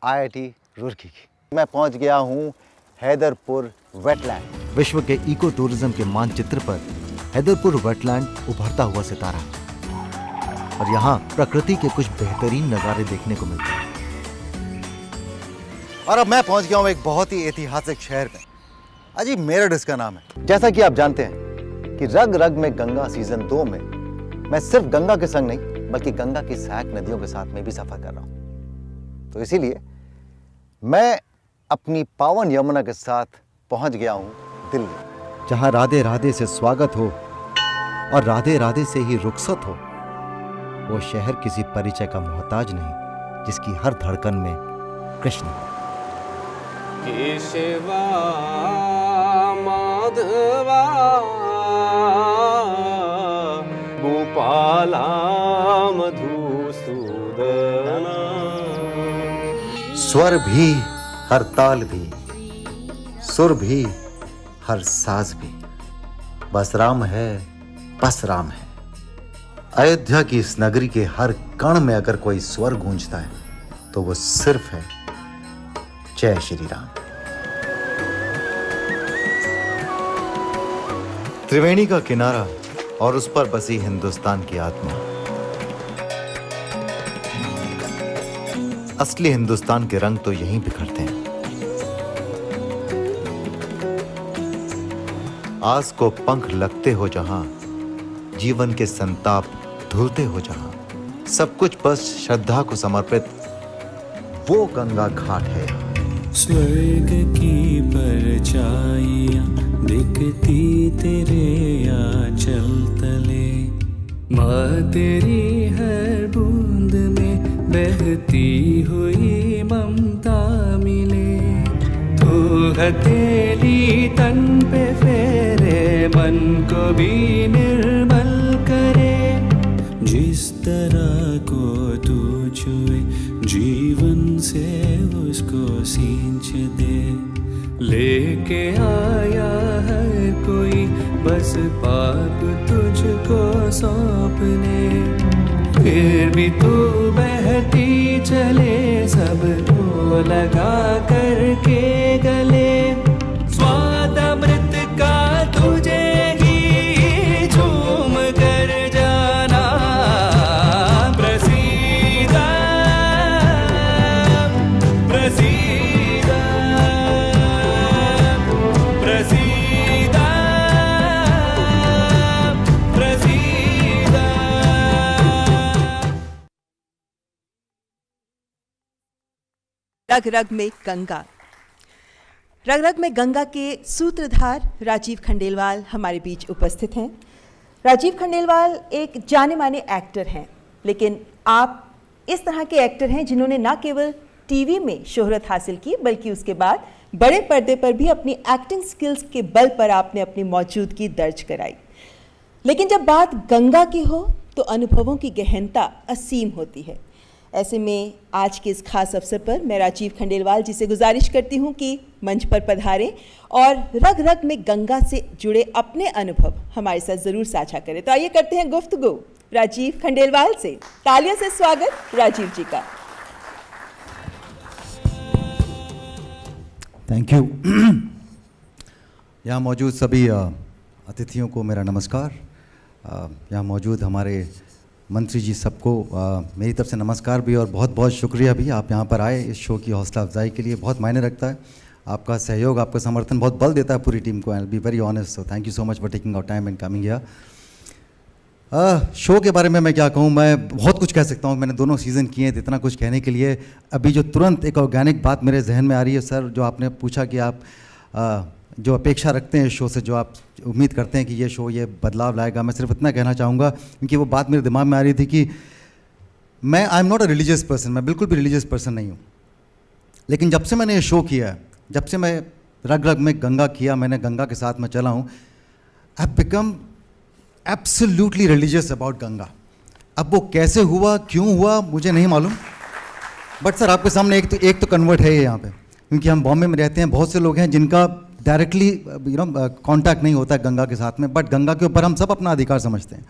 IIT रुड़की की। मैं पहुँच गया हूँ हैदरपुर वेटलैंड। विश्व के इको टूरिज्म के मानचित्र पर हैदरपुर वेटलैंड उभरता हुआ सितारा है और यहाँ प्रकृति के कुछ बेहतरीन नज़ारे देखने को मिलते हैं। और अब मैं पहुँच गया हूँ एक बहुत ही ऐतिहासिक शहर में। अजी मेरठ इसका नाम है। जैसा कि आप जानते हैं कि रग रग में गंगा सीजन 2 में मैं सिर्फ गंगा के संग नहीं, बल्कि गंगा की सहायक नदियों के साथ में भी सफर कर रहा हूं। तो इसीलिए मैं अपनी पावन यमुना के साथ पहुंच गया हूं दिल्ली, जहां राधे राधे से स्वागत हो और राधे राधे से ही रुखसत हो। वो शहर किसी परिचय का मोहताज नहीं, जिसकी हर धड़कन में कृष्ण हो। केशवा माधवा गोपाला मधुसूदना। स्वर भी हर ताल भी, सुर भी, हर साज भी, बस राम है, बस राम है। अयोध्या की इस नगरी के हर कण में अगर कोई स्वर गूंजता है तो वो सिर्फ है जय श्री राम। त्रिवेणी का किनारा और उस पर बसी हिंदुस्तान की आत्मा, असली हिंदुस्तान के रंग तो यहीं बिखरते हैं। आस को पंख लगते हो जहां, जीवन के संताप धुलते हो जहां, सब कुछ बस श्रद्धा को समर्पित वो गंगा घाट है। स्वर्ग की परछाइयाँ दिखती तेरे आंचल तले, माँ तेरी हर बूंद में बहती हुई ममता मिले। तू हथेली तन पे फेरे, मन को भी निर्मल करे। जिस तरह को तू छुए, जीवन से उसको सींच दे। लेके आया हर कोई बस पाप तुझको सौंपने, फिर भी तू बहती चले, सबको लगा करके गले। स्वाद अमृत का तुझे ही झूम कर जाना, प्रसीदा प्रसीदा प्रसीदा प्रसीदा। रग रग में गंगा। रग रग में गंगा के सूत्रधार राजीव खंडेलवाल हमारे बीच उपस्थित हैं। राजीव खंडेलवाल एक जाने माने एक्टर हैं, लेकिन आप इस तरह के एक्टर हैं जिन्होंने न केवल टीवी में शोहरत हासिल की, बल्कि उसके बाद बड़े पर्दे पर भी अपनी एक्टिंग स्किल्स के बल पर आपने अपनी मौजूदगी दर्ज कराई। लेकिन जब बात गंगा की हो तो अनुभवों की गहनता असीम होती है। ऐसे में आज के इस खास अवसर पर मैं राजीव खंडेलवाल जी से गुजारिश करती हूं कि मंच पर पधारें और रग रग में गंगा से जुड़े अपने अनुभव हमारे साथ ज़रूर साझा करें। तो आइए करते हैं गुफ्तगू राजीव खंडेलवाल से। तालियों से स्वागत राजीव जी का। Thank you. यहाँ मौजूद सभी अतिथियों को मेरा नमस्कार। यहाँ मौजूद हमारे मंत्री जी सबको मेरी तरफ से नमस्कार भी और बहुत बहुत शुक्रिया भी। आप यहाँ पर आए इस शो की हौसला अफजाई के लिए, बहुत मायने रखता है। आपका सहयोग, आपका समर्थन बहुत बल देता है पूरी टीम को। I will be very honest, so thank you so much for taking our time and coming here. Show के बारे में मैं क्या कहूँ, मैं बहुत कुछ कह सकता हूँ। मैंने दोनों सीज़न किए हैं, इतना कुछ कहने के लिए। अभी जो तुरंत एक ऑर्गेनिक बात मेरे जहन में आ रही है सर, जो आपने पूछा कि आप जो अपेक्षा रखते हैं इस शो से, जो आप उम्मीद करते हैं कि ये शो ये बदलाव लाएगा, मैं सिर्फ इतना कहना चाहूँगा, क्योंकि वो बात मेरे दिमाग में आ रही थी कि मैं I am not a religious person, मैं बिल्कुल भी रिलीजियस पर्सन नहीं हूँ। लेकिन जब से मैंने ये शो किया है, जब से मैं रग रग में गंगा किया, मैंने गंगा के साथ में चला हूँ, I have become absolutely religious about Ganga. अब वो कैसे हुआ, क्यों हुआ, मुझे नहीं मालूम, बट सर आपके सामने एक तो कन्वर्ट है ये यहाँ पे, क्योंकि हम बॉम्बे में रहते हैं। बहुत से लोग हैं जिनका डायरेक्टली कांटेक्ट नहीं होता है गंगा के साथ में, बट गंगा के ऊपर हम सब अपना अधिकार समझते हैं।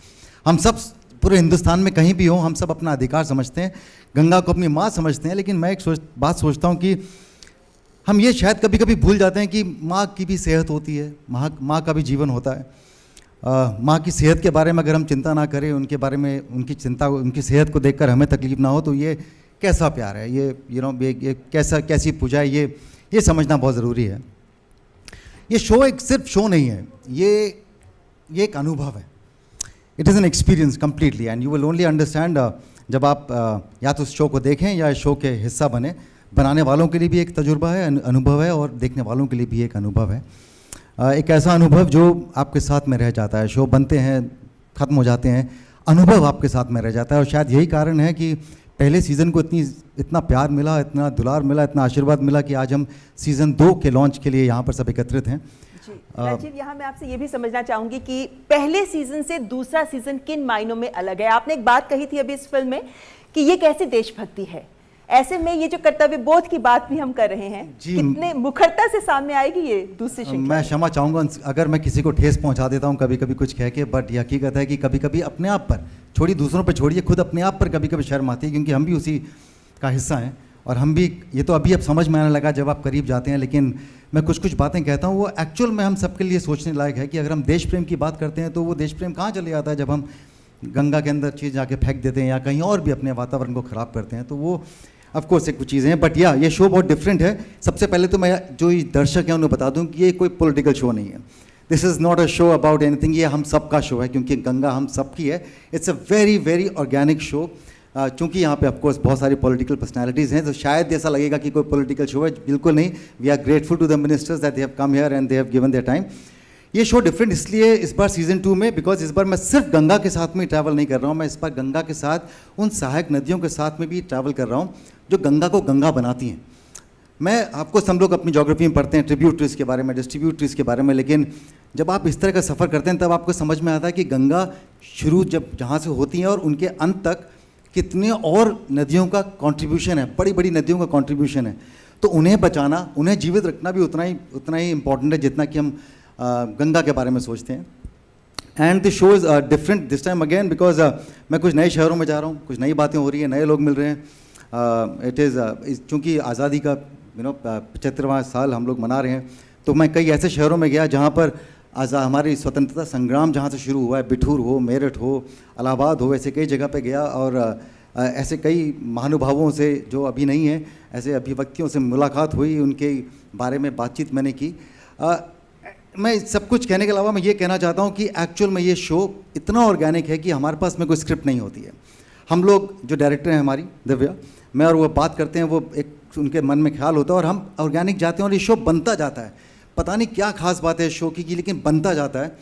हम सब पूरे हिंदुस्तान में कहीं भी हो, हम सब अपना अधिकार समझते हैं, गंगा को अपनी माँ समझते हैं। लेकिन मैं एक बात सोचता हूँ कि हम ये शायद कभी कभी भूल जाते हैं कि माँ की भी सेहत होती है, माँ का भी जीवन होता है। माँ की सेहत के बारे में अगर हम चिंता ना करें, उनके बारे में उनकी चिंता, उनकी सेहत को देखकर हमें तकलीफ ना हो, तो ये कैसा प्यार है, ये कैसी पूजा है, ये समझना बहुत ज़रूरी है। ये शो एक सिर्फ शो नहीं है, ये एक अनुभव है। It is an experience completely, and you will only understand जब आप या तो उस शो को देखें या इस शो के हिस्सा बने। बनाने वालों के लिए भी एक तजुर्बा है, अनुभव है, और देखने वालों के लिए भी एक अनुभव है। एक ऐसा अनुभव जो आपके साथ में रह जाता है। शो बनते हैं, ख़त्म हो जाते हैं, अनुभव आपके साथ में रह जाता है। और शायद यही कारण है कि पहले सीज़न को इतना प्यार मिला, इतना दुलार मिला, इतना आशीर्वाद मिला कि आज हम सीज़न 2 के लॉन्च के लिए यहाँ पर सब एकत्रित हैं। राजीव, यहाँ मैं आपसे ये भी समझना चाहूँगी कि पहले सीज़न से दूसरा सीज़न किन मायनों में अलग है। आपने एक बात कही थी अभी इस फिल्म में कि ये कैसी देशभक्ति है, ऐसे में ये जो कर्तव्य बोध की बात भी हम कर रहे हैं, जी, कितने मुखरता से सामने आएगी ये दूसरी श्रृंखला? मैं क्षमा चाहूँगा अगर मैं किसी को ठेस पहुंचा देता हूं कभी कभी कुछ कह के, बट ये हकीकत है कि कभी कभी अपने आप पर, छोड़िए दूसरों पर छोड़िए, खुद अपने आप पर कभी कभी शर्म आती है, क्योंकि हम भी उसी का हिस्सा हैं और हम भी, ये तो अभी अब समझ में आने लगा जब आप करीब जाते हैं, लेकिन मैं कुछ कुछ बातें कहता हूँ वो एक्चुअल में हम सबके लिए सोचने लायक है कि अगर हम देश प्रेम की बात करते हैं तो वो देश प्रेम कहाँ चले जाता है जब हम गंगा के अंदर चीज़ जाके फेंक देते हैं या कहीं और भी अपने वातावरण को ख़राब करते हैं। तो वो ऑफ कोर्स एक कुछ चीज़ें हैं, बट ये शो बहुत डिफरेंट है। सबसे पहले तो मैं जो ये दर्शक हैं उन्हें बता दूं कि ये कोई पॉलिटिकल शो नहीं है। This is not a show about anything, ये हम सबका शो है क्योंकि गंगा हम सबकी है। It's a very very organic show. चूँकि यहाँ पे ऑफकोर्स बहुत सारी पॉलिटिकल पर्सनैलिटीज़ हैं तो शायद ऐसा लगेगा कि कोई पॉलिटिकल शो है, बिल्कुल नहीं। We are grateful to the ministers that they have come here and they have given their time. ये शो डिफरेंट इसलिए इस बार सीज़न 2 में, बिकॉज इस बार मैं सिर्फ गंगा के साथ में ट्रैवल नहीं कर रहा हूँ, मैं इस बार गंगा के साथ उन सहायक नदियों के साथ में भी ट्रैवल कर रहा हूँ जो गंगा को गंगा बनाती हैं। मैं आपको, हम लोग अपनी ज्योग्राफी में पढ़ते हैं ट्रिब्यूटरीज के बारे में, डिस्ट्रीब्यूटरीज के बारे में, लेकिन जब आप इस तरह का सफ़र करते हैं तब आपको समझ में आता है कि गंगा शुरू जब जहाँ से होती हैं और उनके अंत तक कितने और नदियों का कंट्रीब्यूशन है, बड़ी बड़ी नदियों का कंट्रीब्यूशन है। तो उन्हें बचाना, उन्हें जीवित रखना भी उतना ही इम्पॉर्टेंट है जितना कि हम गंगा के बारे में सोचते हैं। And the show is different this time again because मैं कुछ नए शहरों में जा रहा हूँ, कुछ नई बातें हो रही हैं, नए लोग मिल रहे हैं। इट इज़ चूँकि आज़ादी का 75वां साल हम लोग मना रहे हैं, तो मैं कई ऐसे शहरों में गया जहाँ पर हमारी स्वतंत्रता संग्राम जहाँ से शुरू हुआ है, बिठूर हो, मेरठ हो, इलाहाबाद हो, ऐसे कई जगह पे गया और ऐसे कई महानुभावों से जो अभी नहीं हैं, ऐसे अभिव्यक्तियों से मुलाकात हुई, उनके बारे में बातचीत मैंने की। मैं सब कुछ कहने के अलावा मैं ये कहना चाहता हूँ कि एक्चुअल में ये शो इतना ऑर्गेनिक है कि हमारे पास में कोई स्क्रिप्ट नहीं होती है। हम लोग जो डायरेक्टर हैं हमारी दिव्या, मैं और वो बात करते हैं, वो एक उनके मन में ख्याल होता है और हम ऑर्गेनिक जाते हैं और ये शो बनता जाता है। पता नहीं क्या खास बात है इस शो की, लेकिन बनता जाता है।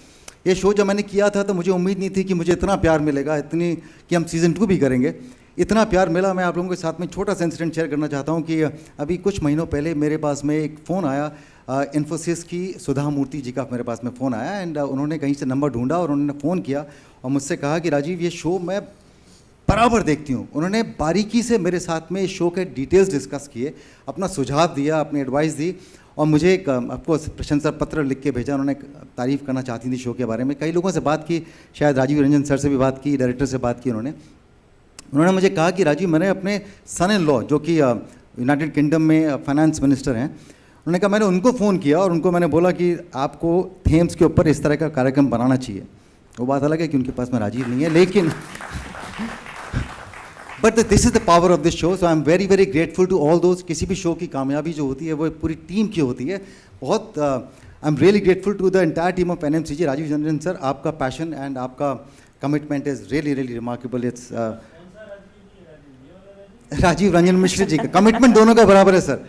ये शो जब मैंने किया था तो मुझे उम्मीद नहीं थी कि मुझे इतना प्यार मिलेगा, इतनी कि हम सीज़न 2 भी करेंगे। इतना प्यार मिला। मैं आप लोगों के साथ में छोटा सा इंसिडेंट शेयर करना चाहता हूँ कि अभी कुछ महीनों पहले मेरे पास में एक फ़ोन आया, इन्फोसिस की सुधा मूर्ति जी का मेरे पास में फ़ोन आया एंड उन्होंने कहीं से नंबर ढूंढा और उन्होंने फ़ोन किया और मुझसे कहा कि राजीव ये शो मैं बराबर देखती हूँ। उन्होंने बारीकी से मेरे साथ में इस शो के डिटेल्स डिस्कस किए, अपना सुझाव दिया, अपनी एडवाइस दी और मुझे एक आपको प्रशंसा पत्र लिख के भेजा। उन्होंने तारीफ़ करना चाहती थी शो के बारे में। कई लोगों से बात की, शायद राजीव रंजन सर से भी बात की, डायरेक्टर से बात की। उन्होंने मुझे कहा कि राजीव, मैंने अपने सन इन लॉ जो कि यूनाइटेड किंगडम में फाइनेंस मिनिस्टर हैं, उन्होंने कहा मैंने उनको फ़ोन किया और उनको मैंने बोला कि आपको थेम्स के ऊपर इस तरह का कार्यक्रम बनाना चाहिए। वो बात अलग है कि उनके पास में राजीव नहीं है, लेकिन but this is the power of this show. So I am very very grateful to all those. किसी भी शो की कामयाबी जो होती है वो पूरी टीम की होती है। बहुत I am really grateful to the entire team of NMCG। Rajiv Ranjan sir, आपका पैशन एंड आपका commitment is really really remarkable. It's Rajiv Ranjan Mishra ji का कमिटमेंट दोनों का बराबर है सर।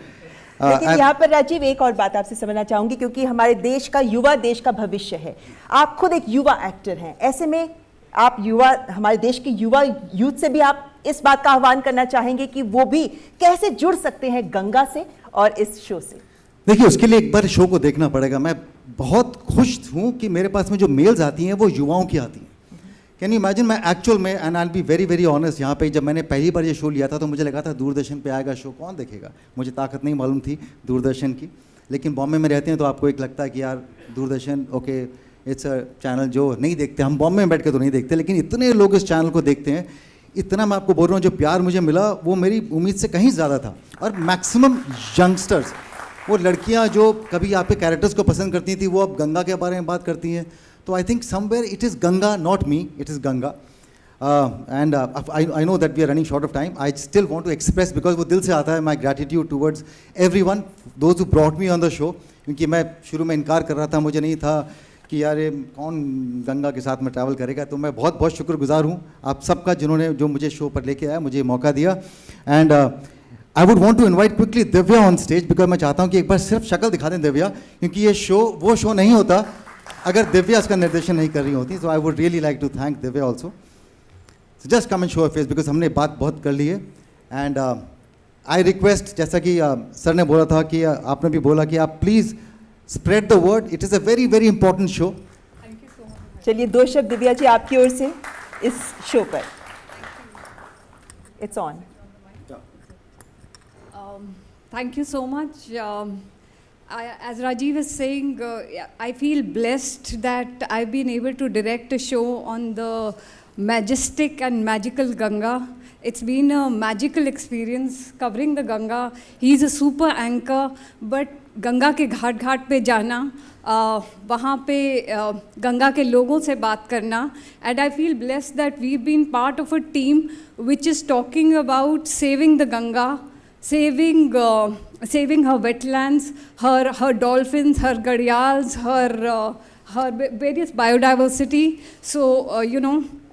लेकिन यहाँ पर राजीव एक और बात आपसे समझना चाहूंगी, क्योंकि हमारे देश का युवा देश का भविष्य है। आप खुद एक युवा एक्टर हैं, ऐसे में आप युवा, हमारे देश के युवा यूथ से भी आप इस बात का आह्वान करना चाहेंगे कि वो भी कैसे जुड़ सकते हैं गंगा से और इस शो से? देखिए, उसके लिए एक बार शो को देखना पड़ेगा। मैं बहुत खुश हूँ कि मेरे पास में जो मेल्स आती हैं वो युवाओं की आती हैं। कैन यू इमेजिन, मैं एक्चुअल में, and I will be very very honest, यहाँ पे जब मैंने पहली बार ये शो लिया था तो मुझे लगा था दूरदर्शन पे आएगा शो, कौन देखेगा। मुझे ताकत नहीं मालूम थी दूरदर्शन की, लेकिन बॉम्बे में रहते हैं तो आपको एक लगता है कि यार Doordarshan okay it's a channel जो नहीं देखते, हम बॉम्बे में बैठ के तो नहीं देखते, लेकिन इतने लोग इस चैनल को देखते हैं। इतना मैं आपको बोल रहा हूँ, जो प्यार मुझे मिला वो मेरी उम्मीद से कहीं ज़्यादा था। और मैक्सिमम यंगस्टर्स, वो लड़कियाँ जो कभी आपके कैरेक्टर्स को पसंद करती थी, वो अब गंगा के बारे में बात करती हैं। तो I think somewhere it is Ganga, not me, it is Ganga. And I know that we are running short of time. I still want to express, because वो दिल से आता है, my gratitude towards everyone those who brought me on the show. क्योंकि मैं शुरू में इनकार कर रहा था, मुझे नहीं था कि यार ये कौन गंगा के साथ में ट्रैवल करेगा। तो मैं बहुत बहुत शुक्रगुजार हूँ आप सबका, जिन्होंने जो मुझे शो पर लेके आया, मुझे मौका दिया। And I would want to invite quickly Divya on stage, because मैं चाहता हूँ कि एक बार सिर्फ शक्ल दिखा दें दिव्या, क्योंकि ये शो वो शो नहीं होता अगर दिव्या इसका निर्देशन नहीं कर रही होती। So I would really like to thank Divya also. Just come and show face, because हमने बात बहुत कर ली है। एंड आई रिक्वेस्ट, जैसा कि सर ने बोला था कि आपने भी बोला कि आप please spread the word, it is a very very important show. चलिए, 2 शब्द दिव्या जी आपकी ओर से इस शो पर। It's on. Thank you so much. As Rajiv is saying, I feel blessed that I've been able to direct a show on the majestic and magical Ganga. It's been a magical experience covering the Ganga. He's a super anchor, but Ganga के घाट घाट पे जाना, वहाँ पे गंगा के लोगों से बात करना, and I feel blessed that we've been part of a team which is talking about saving the Ganga, saving her wetlands, her dolphins, her gharials, her various biodiversity. So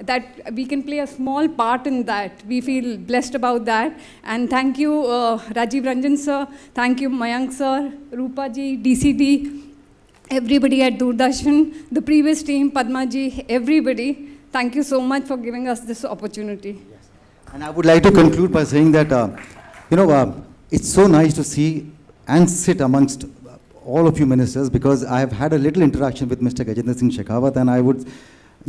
that we can play a small part in that. We feel blessed about that. And thank you, Rajiv Ranjan sir. Thank you, Mayank sir, Rupa ji, DCD, everybody at Doordarshan, the previous team, Padma ji, everybody. Thank you so much for giving us this opportunity. Yes. And I would like to conclude by saying that, it's so nice to see and sit amongst all of you ministers, because I have had a little interaction with Mr. Gajendra Singh Shekhawat, and I would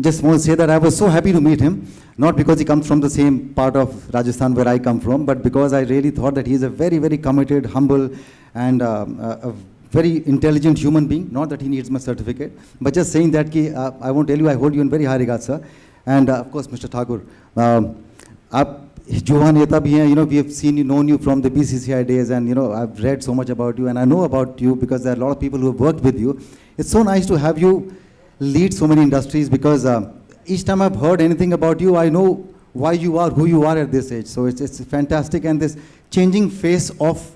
just want to say that I was so happy to meet him, not because he comes from the same part of Rajasthan where I come from, but because I really thought that he is a very, very committed, humble, and a very intelligent human being. Not that he needs my certificate, but just saying that I won't tell you, I hold you in very high regard, sir. And of course, Mr. Thakur, युवा नेता भी हैं, we have seen you, known you from the BCCI days, and I've read so much about you, and I know about you because there are a lot of people who have worked with you. It's so nice to have you lead so many industries, because each time I've heard anything about you, I know why you are who you are at this age. So it's fantastic, and this changing face of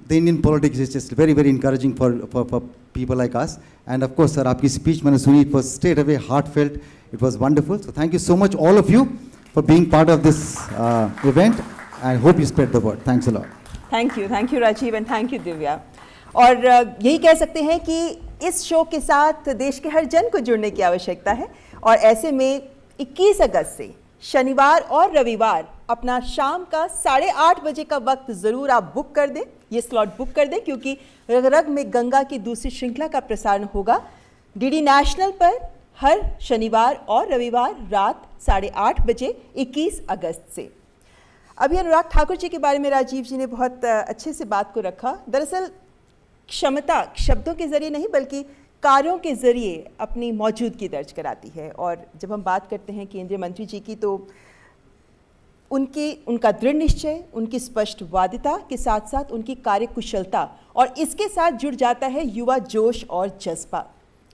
the Indian politics is just very, very encouraging for people like us. And of course, sir, आपकी speech मैंने सुनी, it was straight away heartfelt. It was wonderful. So thank you so much, all of you, for being part of this event. I hope you spread the word. Thanks a lot. Thank you Rajiv, and thank you Divya. और यही कह सकते हैं कि इस show के साथ देश के हर जन को जुड़ने की आवश्यकता है, और ऐसे में 21 अगस्त से शनिवार और रविवार अपना शाम का 8:30 बजे का वक्त ज़रूर आप बुक कर दें, ये स्लॉट बुक कर दें, क्योंकि रग रग में गंगा की दूसरी श्रृंखला का प्रसारण होगा डीडी नेशनल पर हर शनिवार और रविवार रात 8:30 बजे 21 अगस्त से. अभी अनुराग ठाकुर जी के बारे में राजीव जी ने बहुत अच्छे से बात को रखा. दरअसल क्षमता शब्दों के ज़रिए नहीं बल्कि कार्यों के ज़रिए अपनी मौजूदगी दर्ज कराती है. और जब हम बात करते हैं केंद्रीय मंत्री जी की, तो उनका दृढ़ निश्चय, उनकी स्पष्टवादिता के साथ साथ उनकी कार्यकुशलता, और इसके साथ जुड़ जाता है युवा जोश और जज्बा.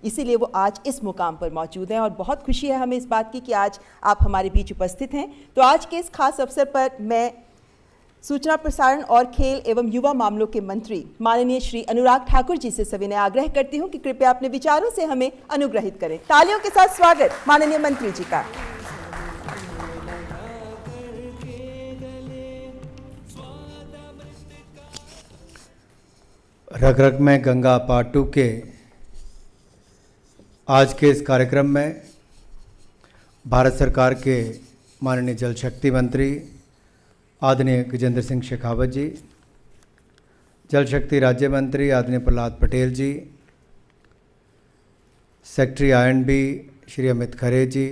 इसीलिए वो आज इस मुकाम पर मौजूद हैं, और बहुत खुशी है हमें इस बात की कि आज आप हमारे बीच उपस्थित हैं. तो आज के इस खास अवसर पर मैं सूचना प्रसारण और खेल एवं युवा मामलों के मंत्री माननीय श्री अनुराग ठाकुर जी से सविनय आग्रह करती हूं कि कृपया अपने विचारों से हमें अनुग्रहित करें. तालियों के साथ स्वागत माननीय मंत्री जी का. रग रग में गंगा पार्ट 2 के आज के इस कार्यक्रम में भारत सरकार के माननीय जल शक्ति मंत्री आदरणीय गजेंद्र सिंह शेखावत जी, जल शक्ति राज्य मंत्री आदरणीय प्रहलाद पटेल जी, सेक्रेटरी I&B श्री अमित खरे जी,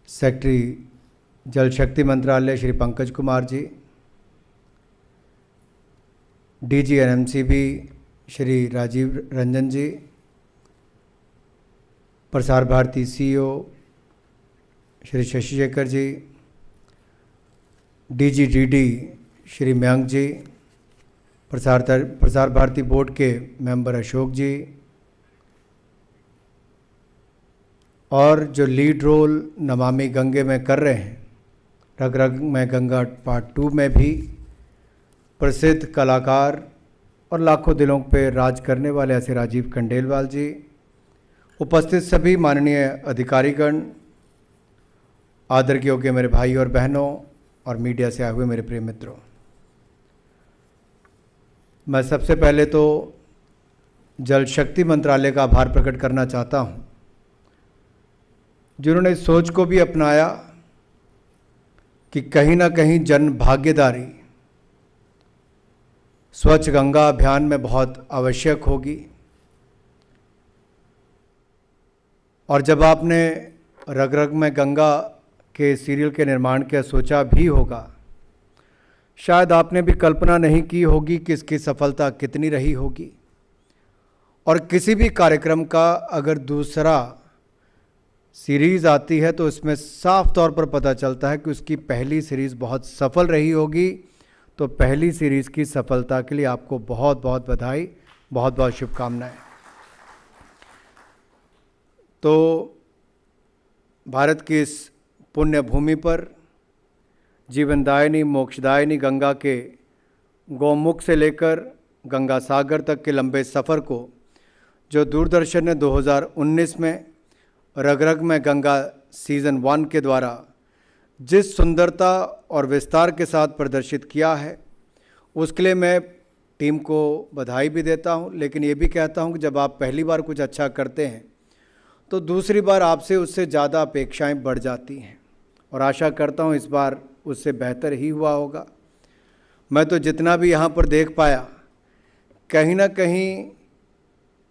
सेक्रेटरी जल शक्ति मंत्रालय श्री पंकज कुमार जी, DG NMCB श्री राजीव रंजन जी, Prasar Bharti CEO Shri Shashi Shekhar ji, DG DD Shri Mayank जी, प्रसार भारती बोर्ड के मेंबर अशोक जी, और जो लीड रोल नमामि गंगे में कर रहे हैं, रग रग में गंगा पार्ट 2 में भी प्रसिद्ध कलाकार और लाखों दिलों पे राज करने वाले ऐसे राजीव खंडेलवाल जी, उपस्थित सभी माननीय अधिकारीगण, आदर योग्य मेरे भाई और बहनों और मीडिया से आए हुए मेरे प्रिय मित्रों, मैं सबसे पहले तो जल शक्ति मंत्रालय का आभार प्रकट करना चाहता हूं, जिन्होंने इस सोच को भी अपनाया कि कहीं ना कहीं जन भागीदारी स्वच्छ गंगा अभियान में बहुत आवश्यक होगी. और जब आपने रग रग में गंगा के सीरियल के निर्माण का सोचा भी होगा, शायद आपने भी कल्पना नहीं की होगी कि इसकी सफलता कितनी रही होगी। और किसी भी कार्यक्रम का अगर दूसरा सीरीज़ आती है तो इसमें साफ तौर पर पता चलता है कि उसकी पहली सीरीज़ बहुत सफल रही होगी। तो पहली सीरीज़ की सफलता के लिए आपको बहुत बहुत बधाई, बहुत बहुत शुभकामनाएं। तो भारत की इस पुण्य भूमि पर जीवनदायिनी मोक्षदायिनी गंगा के गौमुख से लेकर गंगा सागर तक के लंबे सफ़र को जो दूरदर्शन ने 2019 में रग रग में गंगा सीज़न 1 के द्वारा जिस सुंदरता और विस्तार के साथ प्रदर्शित किया है, उसके लिए मैं टीम को बधाई भी देता हूं। लेकिन ये भी कहता हूं कि जब आप पहली बार कुछ अच्छा करते हैं तो दूसरी बार आपसे उससे ज़्यादा अपेक्षाएं बढ़ जाती हैं, और आशा करता हूं इस बार उससे बेहतर ही हुआ होगा। मैं तो जितना भी यहाँ पर देख पाया, कहीं ना कहीं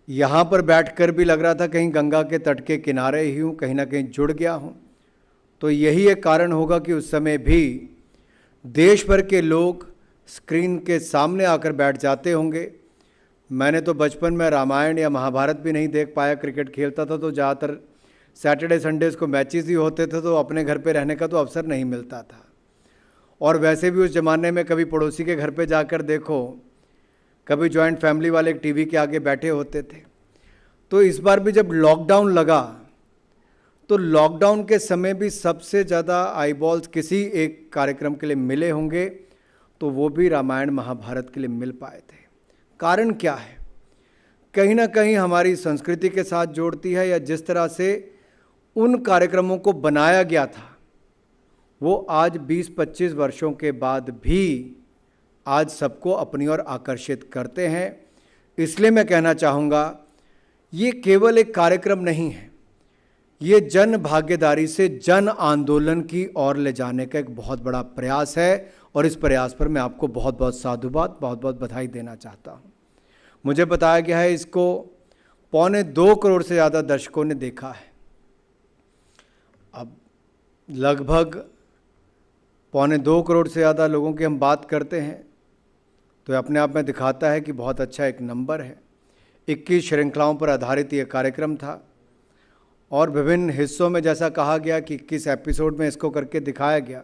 यहाँ पर बैठकर भी लग रहा था कहीं गंगा के तट के किनारे ही हूँ, कहीं ना कहीं जुड़ गया हूँ। तो यही एक कारण होगा कि उस समय भी देश भर के लोग स्क्रीन के सामने आकर बैठ जाते होंगे। मैंने तो बचपन में रामायण या महाभारत भी नहीं देख पाया, क्रिकेट खेलता था तो ज़्यादातर सैटरडे संडेज़ को मैचेस ही होते थे, तो अपने घर पे रहने का तो अवसर नहीं मिलता था। और वैसे भी उस ज़माने में कभी पड़ोसी के घर पे जाकर देखो, कभी जॉइंट फैमिली वाले एक टीवी के आगे बैठे होते थे। तो इस बार भी जब लॉकडाउन लगा तो लॉकडाउन के समय भी सबसे ज़्यादा आईबॉल्स किसी एक कार्यक्रम के लिए मिले होंगे, तो वो भी रामायण महाभारत के लिए मिल पाए थे। कारण क्या है? कहीं ना कहीं हमारी संस्कृति के साथ जोड़ती है, या जिस तरह से उन कार्यक्रमों को बनाया गया था वो आज 20-25 वर्षों के बाद भी आज सबको अपनी ओर आकर्षित करते हैं। इसलिए मैं कहना चाहूँगा, ये केवल एक कार्यक्रम नहीं है, ये जन भागीदारी से जन आंदोलन की ओर ले जाने का एक बहुत बड़ा प्रयास है, और इस प्रयास पर मैं आपको बहुत बहुत साधुवाद, बहुत बहुत बधाई देना चाहता हूँ। मुझे बताया गया है इसको 2.25 करोड़ से ज़्यादा दर्शकों ने देखा है। अब लगभग 2.25 करोड़ से ज़्यादा लोगों की हम बात करते हैं तो अपने आप में दिखाता है कि बहुत अच्छा एक नंबर है। 21 श्रृंखलाओं पर आधारित ये कार्यक्रम था, और विभिन्न हिस्सों में जैसा कहा गया कि 21 एपिसोड में इसको करके दिखाया गया,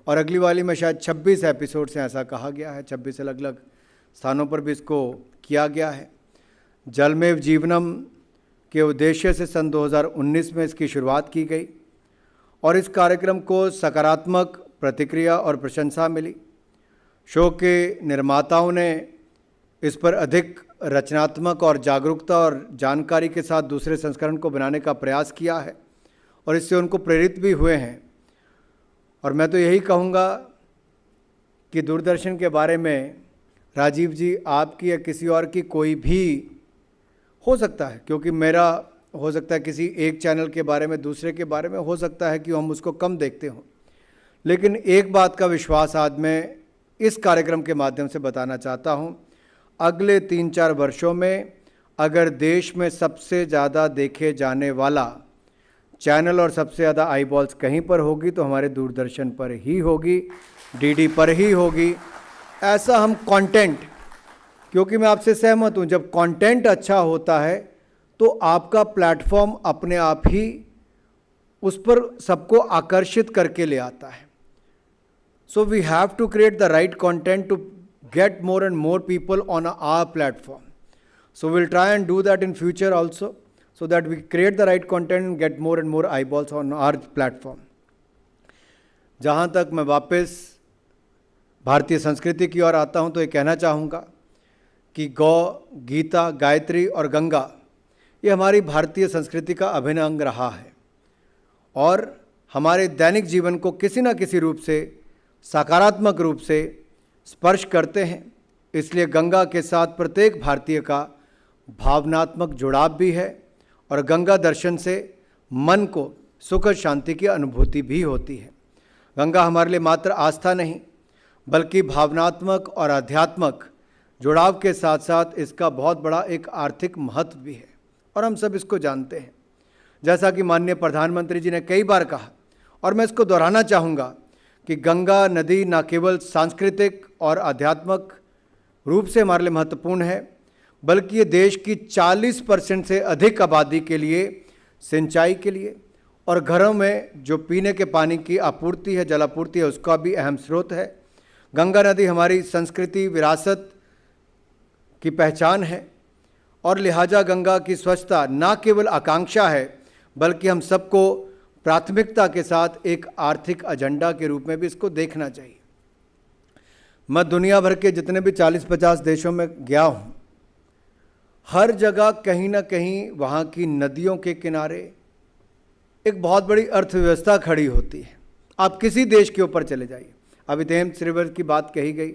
और अगली वाली में शायद 26 एपिसोड से ऐसा कहा गया है। 26 अलग अलग स्थानों पर भी इसको किया गया है। जलमेव जीवनम के उद्देश्य से सन 2019 में इसकी शुरुआत की गई, और इस कार्यक्रम को सकारात्मक प्रतिक्रिया और प्रशंसा मिली। शो के निर्माताओं ने इस पर अधिक रचनात्मक और जागरूकता और जानकारी के साथ दूसरे संस्करण को बनाने का प्रयास किया है, और इससे उनको प्रेरित भी हुए हैं। और मैं तो यही कहूँगा कि दूरदर्शन के बारे में राजीव जी, आपकी या किसी और की कोई भी हो सकता है, क्योंकि मेरा हो सकता है किसी एक चैनल के बारे में, दूसरे के बारे में हो सकता है कि हम उसको कम देखते हों, लेकिन एक बात का विश्वास आज मैं इस कार्यक्रम के माध्यम से बताना चाहता हूं, अगले 3-4 वर्षों में अगर देश में सबसे ज़्यादा देखे जाने वाला चैनल और सबसे ज़्यादा आईबॉल्स कहीं पर होगी तो हमारे दूरदर्शन पर ही होगी, डीडी पर ही होगी। ऐसा हम कंटेंट, क्योंकि मैं आपसे सहमत हूं, जब कंटेंट अच्छा होता है तो आपका प्लेटफॉर्म अपने आप ही उस पर सबको आकर्षित करके ले आता है। So we have to create the right content to get more and more people on our platform. So we'll try and do that in future also, so that we create the right content and get more and more eyeballs on our platform. जहाँ तक मैं वापस भारतीय संस्कृति की ओर आता हूँ तो ये कहना चाहूँगा कि गौ, गीता, गायत्री और गंगा ये हमारी भारतीय संस्कृति का अभिन्न अंग रहा है, और हमारे दैनिक जीवन को किसी न किसी रूप से सकारात्मक रूप से स्पर्श करते हैं। इसलिए गंगा के साथ प्रत्येक भारतीय का भावनात्मक जुड़ाव भी है, और गंगा दर्शन से मन को सुख और शांति की अनुभूति भी होती है। गंगा हमारे लिए मात्र आस्था नहीं, बल्कि भावनात्मक और आध्यात्मक जुड़ाव के साथ साथ इसका बहुत बड़ा एक आर्थिक महत्व भी है, और हम सब इसको जानते हैं। जैसा कि माननीय प्रधानमंत्री जी ने कई बार कहा, और मैं इसको दोहराना चाहूँगा कि गंगा नदी न केवल सांस्कृतिक और आध्यात्मिक रूप से हमारे लिए महत्वपूर्ण है, बल्कि ये देश की 40% से अधिक आबादी के लिए सिंचाई के लिए और घरों में जो पीने के पानी की आपूर्ति है, जल आपूर्ति है, उसका भी अहम स्रोत है। गंगा नदी हमारी संस्कृति विरासत की पहचान है और लिहाजा गंगा की स्वच्छता न केवल आकांक्षा है, बल्कि हम सबको प्राथमिकता के साथ एक आर्थिक एजेंडा के रूप में भी इसको देखना चाहिए। मैं दुनिया भर के जितने भी 40-50 देशों में गया हूँ, हर जगह कहीं ना कहीं वहाँ की नदियों के किनारे एक बहुत बड़ी अर्थव्यवस्था खड़ी होती है। आप किसी देश के ऊपर चले जाइए, अभी थेम्स रिवर की बात कही गई,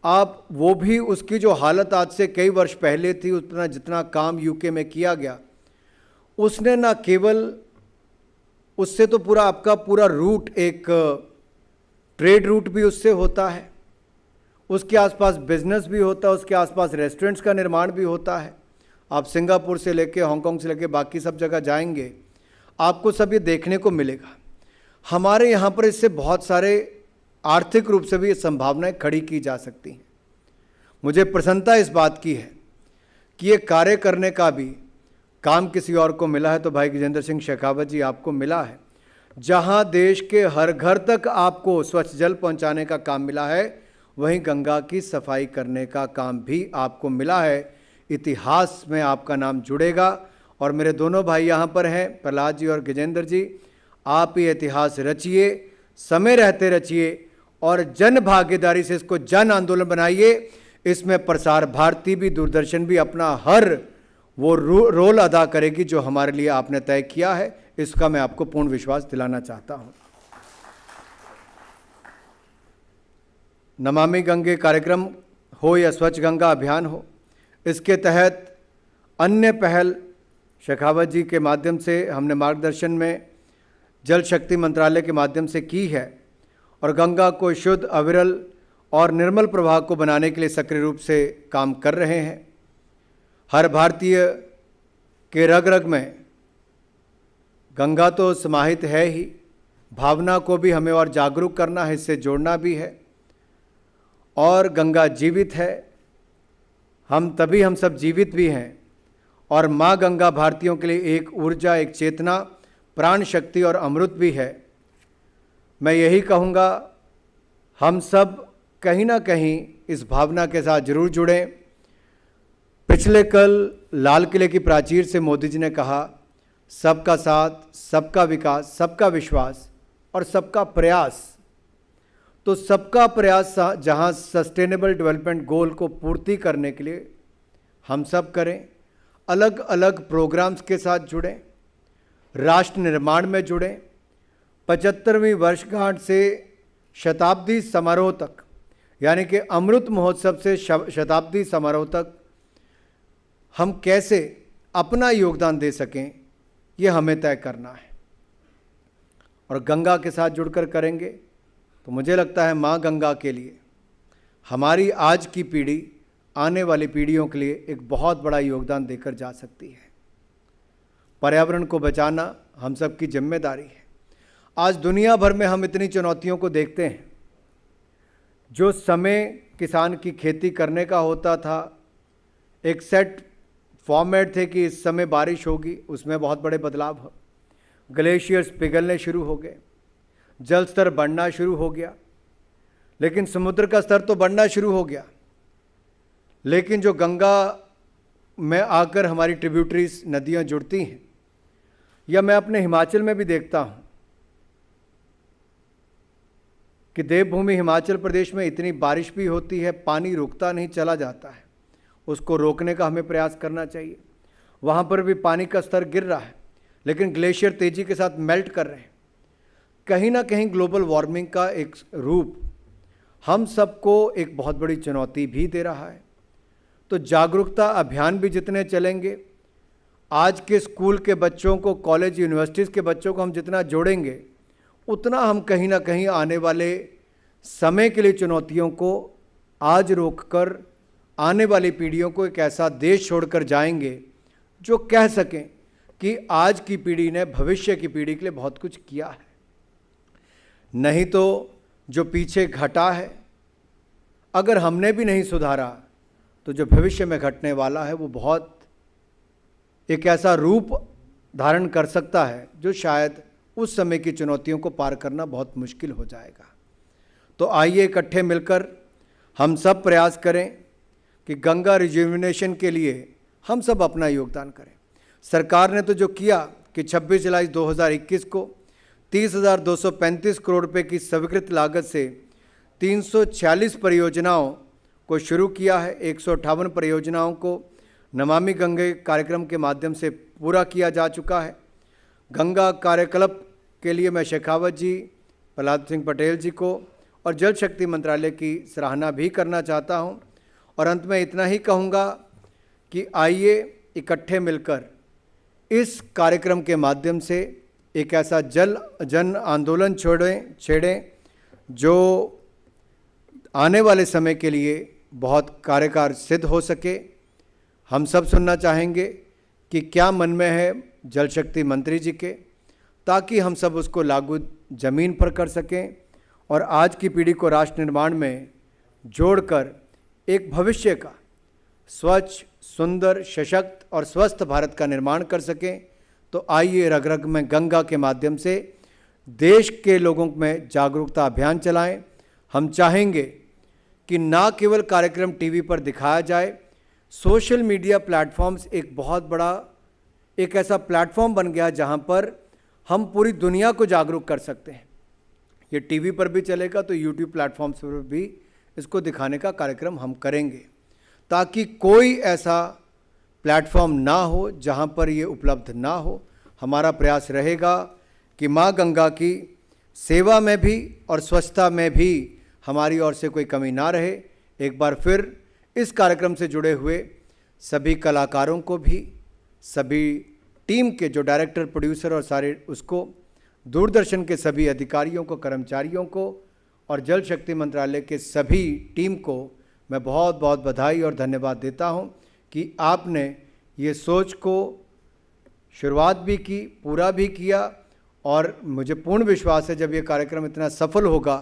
आप वो भी उसकी जो हालत आज से कई वर्ष पहले थी, उतना जितना काम यूके में किया गया, उसने ना केवल उससे तो पूरा आपका पूरा रूट एक ट्रेड रूट भी उससे होता है, उसके आसपास बिजनेस भी होता है, उसके आसपास रेस्टोरेंट्स का निर्माण भी होता है। आप सिंगापुर से लेके हांगकांग से लेके बाकी सब जगह जाएंगे, आपको सब ये देखने को मिलेगा। हमारे यहाँ पर इससे बहुत सारे आर्थिक रूप से भी संभावनाएं खड़ी की जा सकती हैं। मुझे प्रसन्नता इस बात की है कि ये कार्य करने का भी काम किसी और को मिला है, तो भाई गजेंद्र सिंह शेखावत जी आपको मिला है। जहाँ देश के हर घर तक आपको स्वच्छ जल पहुँचाने का काम मिला है, वहीं गंगा की सफाई करने का काम भी आपको मिला है। इतिहास में आपका नाम जुड़ेगा और मेरे दोनों भाई यहाँ पर हैं, प्रहलाद जी और गजेंद्र जी, आप ये इतिहास रचिए, समय रहते रचिए और जन भागीदारी से इसको जन आंदोलन बनाइए। इसमें प्रसार भारती भी, दूरदर्शन भी अपना हर वो रोल अदा करेगी जो हमारे लिए आपने तय किया है। इसका मैं आपको पूर्ण विश्वास दिलाना चाहता हूँ। नमामि गंगे कार्यक्रम हो या स्वच्छ गंगा अभियान हो, इसके तहत अन्य पहल शेखावत जी के माध्यम से हमने मार्गदर्शन में जल शक्ति मंत्रालय के माध्यम से की है और गंगा को शुद्ध, अविरल और निर्मल प्रवाह को बनाने के लिए सक्रिय रूप से काम कर रहे हैं। हर भारतीय के रग रग में गंगा तो समाहित है ही, भावना को भी हमें और जागरूक करना है, इससे जोड़ना भी है। और गंगा जीवित है, हम सब जीवित भी हैं और माँ गंगा भारतीयों के लिए एक ऊर्जा, एक चेतना, प्राण शक्ति और अमृत भी है। मैं यही कहूँगा, हम सब कहीं ना कहीं इस भावना के साथ जरूर जुड़ें। पिछले कल लाल किले की प्राचीर से मोदी जी ने कहा, सबका साथ, सबका विकास, सबका विश्वास और सबका प्रयास। तो सबका प्रयास जहाँ सस्टेनेबल डेवलपमेंट गोल को पूर्ति करने के लिए हम सब करें, अलग अलग प्रोग्राम्स के साथ जुड़ें, राष्ट्र निर्माण में जुड़ें। 75वीं वर्षगांठ से शताब्दी समारोह तक, यानी कि अमृत महोत्सव से शताब्दी समारोह तक हम कैसे अपना योगदान दे सकें, ये हमें तय करना है। और गंगा के साथ जुड़कर करेंगे तो मुझे लगता है माँ गंगा के लिए, हमारी आज की पीढ़ी आने वाली पीढ़ियों के लिए एक बहुत बड़ा योगदान देकर जा सकती है। पर्यावरण को बचाना हम सब की जिम्मेदारी है। आज दुनिया भर में हम इतनी चुनौतियों को देखते हैं। जो समय किसान की खेती करने का होता था, एक सेट फॉर्मेट थे कि इस समय बारिश होगी, उसमें बहुत बड़े बदलाव हो। ग्लेशियर्स पिघलने शुरू हो गए, जल स्तर बढ़ना शुरू हो गया, लेकिन समुद्र का स्तर तो बढ़ना शुरू हो गया, लेकिन जो गंगा में आकर हमारी ट्रिब्यूटरीज नदियाँ जुड़ती हैं, या मैं अपने हिमाचल में भी देखता हूँ कि देवभूमि हिमाचल प्रदेश में इतनी बारिश भी होती है, पानी रुकता नहीं, चला जाता है। उसको रोकने का हमें प्रयास करना चाहिए। वहाँ पर भी पानी का स्तर गिर रहा है, लेकिन ग्लेशियर तेज़ी के साथ मेल्ट कर रहे हैं। कहीं ना कहीं ग्लोबल वार्मिंग का एक रूप हम सबको एक बहुत बड़ी चुनौती भी दे रहा है। तो जागरूकता अभियान भी जितने चलेंगे, आज के स्कूल के बच्चों को, कॉलेज यूनिवर्सिटीज़ के बच्चों को हम जितना जोड़ेंगे, उतना हम कहीं ना कहीं आने वाले समय के लिए चुनौतियों को आज रोककर आने वाली पीढ़ियों को एक ऐसा देश छोड़कर जाएंगे जो कह सकें कि आज की पीढ़ी ने भविष्य की पीढ़ी के लिए बहुत कुछ किया है। नहीं तो जो पीछे घटा है, अगर हमने भी नहीं सुधारा तो जो भविष्य में घटने वाला है वो बहुत एक ऐसा रूप धारण कर सकता है जो शायद उस समय की चुनौतियों को पार करना बहुत मुश्किल हो जाएगा। तो आइए इकट्ठे मिलकर हम सब प्रयास करें कि गंगा रिजुविनेशन के लिए हम सब अपना योगदान करें। सरकार ने तो जो किया कि 26 जुलाई 2021 को 30,235 करोड़ रुपए की स्वीकृत लागत से 346 परियोजनाओं को शुरू किया है। 158 परियोजनाओं को नमामि गंगे कार्यक्रम के माध्यम से पूरा किया जा चुका है। गंगा कार्यकल्प के लिए मैं शेखावत जी, प्रहलाद सिंह पटेल जी को और जल शक्ति मंत्रालय की सराहना भी करना चाहता हूं। और अंत में इतना ही कहूँगा कि आइए इकट्ठे मिलकर इस कार्यक्रम के माध्यम से एक ऐसा जन आंदोलन छेड़ें जो आने वाले समय के लिए बहुत कारगर सिद्ध हो सके। हम सब सुनना चाहेंगे कि क्या मन में है जल शक्ति मंत्री जी के, ताकि हम सब उसको लागू ज़मीन पर कर सकें और आज की पीढ़ी को राष्ट्र निर्माण में जोड़कर एक भविष्य का स्वच्छ, सुंदर, सशक्त और स्वस्थ भारत का निर्माण कर सकें। तो आइए रग रग में गंगा के माध्यम से देश के लोगों में जागरूकता अभियान चलाएं। हम चाहेंगे कि ना केवल कार्यक्रम टीवी पर दिखाया जाए, सोशल मीडिया प्लेटफॉर्म्स एक बहुत बड़ा एक ऐसा प्लेटफॉर्म बन गया जहां पर हम पूरी दुनिया को जागरूक कर सकते हैं। ये टीवी पर भी चलेगा तो यूट्यूब प्लेटफॉर्म्स पर भी इसको दिखाने का कार्यक्रम हम करेंगे, ताकि कोई ऐसा प्लेटफॉर्म ना हो जहां पर ये उपलब्ध ना हो। हमारा प्रयास रहेगा कि माँ गंगा की सेवा में भी और स्वच्छता में भी हमारी ओर से कोई कमी ना रहे। एक बार फिर इस कार्यक्रम से जुड़े हुए सभी कलाकारों को भी, सभी टीम के जो डायरेक्टर, प्रोड्यूसर और सारे उसको, दूरदर्शन के सभी अधिकारियों को, कर्मचारियों को और जल शक्ति मंत्रालय के सभी टीम को मैं बहुत बहुत बधाई और धन्यवाद देता हूं कि आपने ये सोच को शुरुआत भी की, पूरा भी किया। और मुझे पूर्ण विश्वास है जब ये कार्यक्रम इतना सफल होगा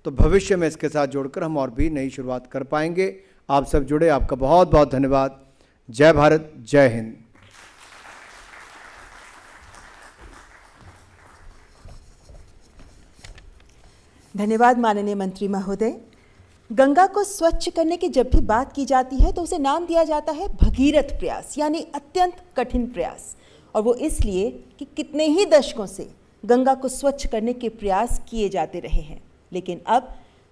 तो भविष्य में इसके साथ जोड़कर हम और भी नई शुरुआत कर पाएंगे। आप सब जुड़े, आपका बहुत बहुत धन्यवाद। जय भारत, जय हिंद। धन्यवाद माननीय मंत्री महोदय। गंगा को स्वच्छ करने की जब भी बात की जाती है तो उसे नाम दिया जाता है भगीरथ प्रयास, यानी अत्यंत कठिन प्रयास। और वो इसलिए कि कितने ही दशकों से गंगा को स्वच्छ करने के प्रयास किए जाते रहे हैं। लेकिन अब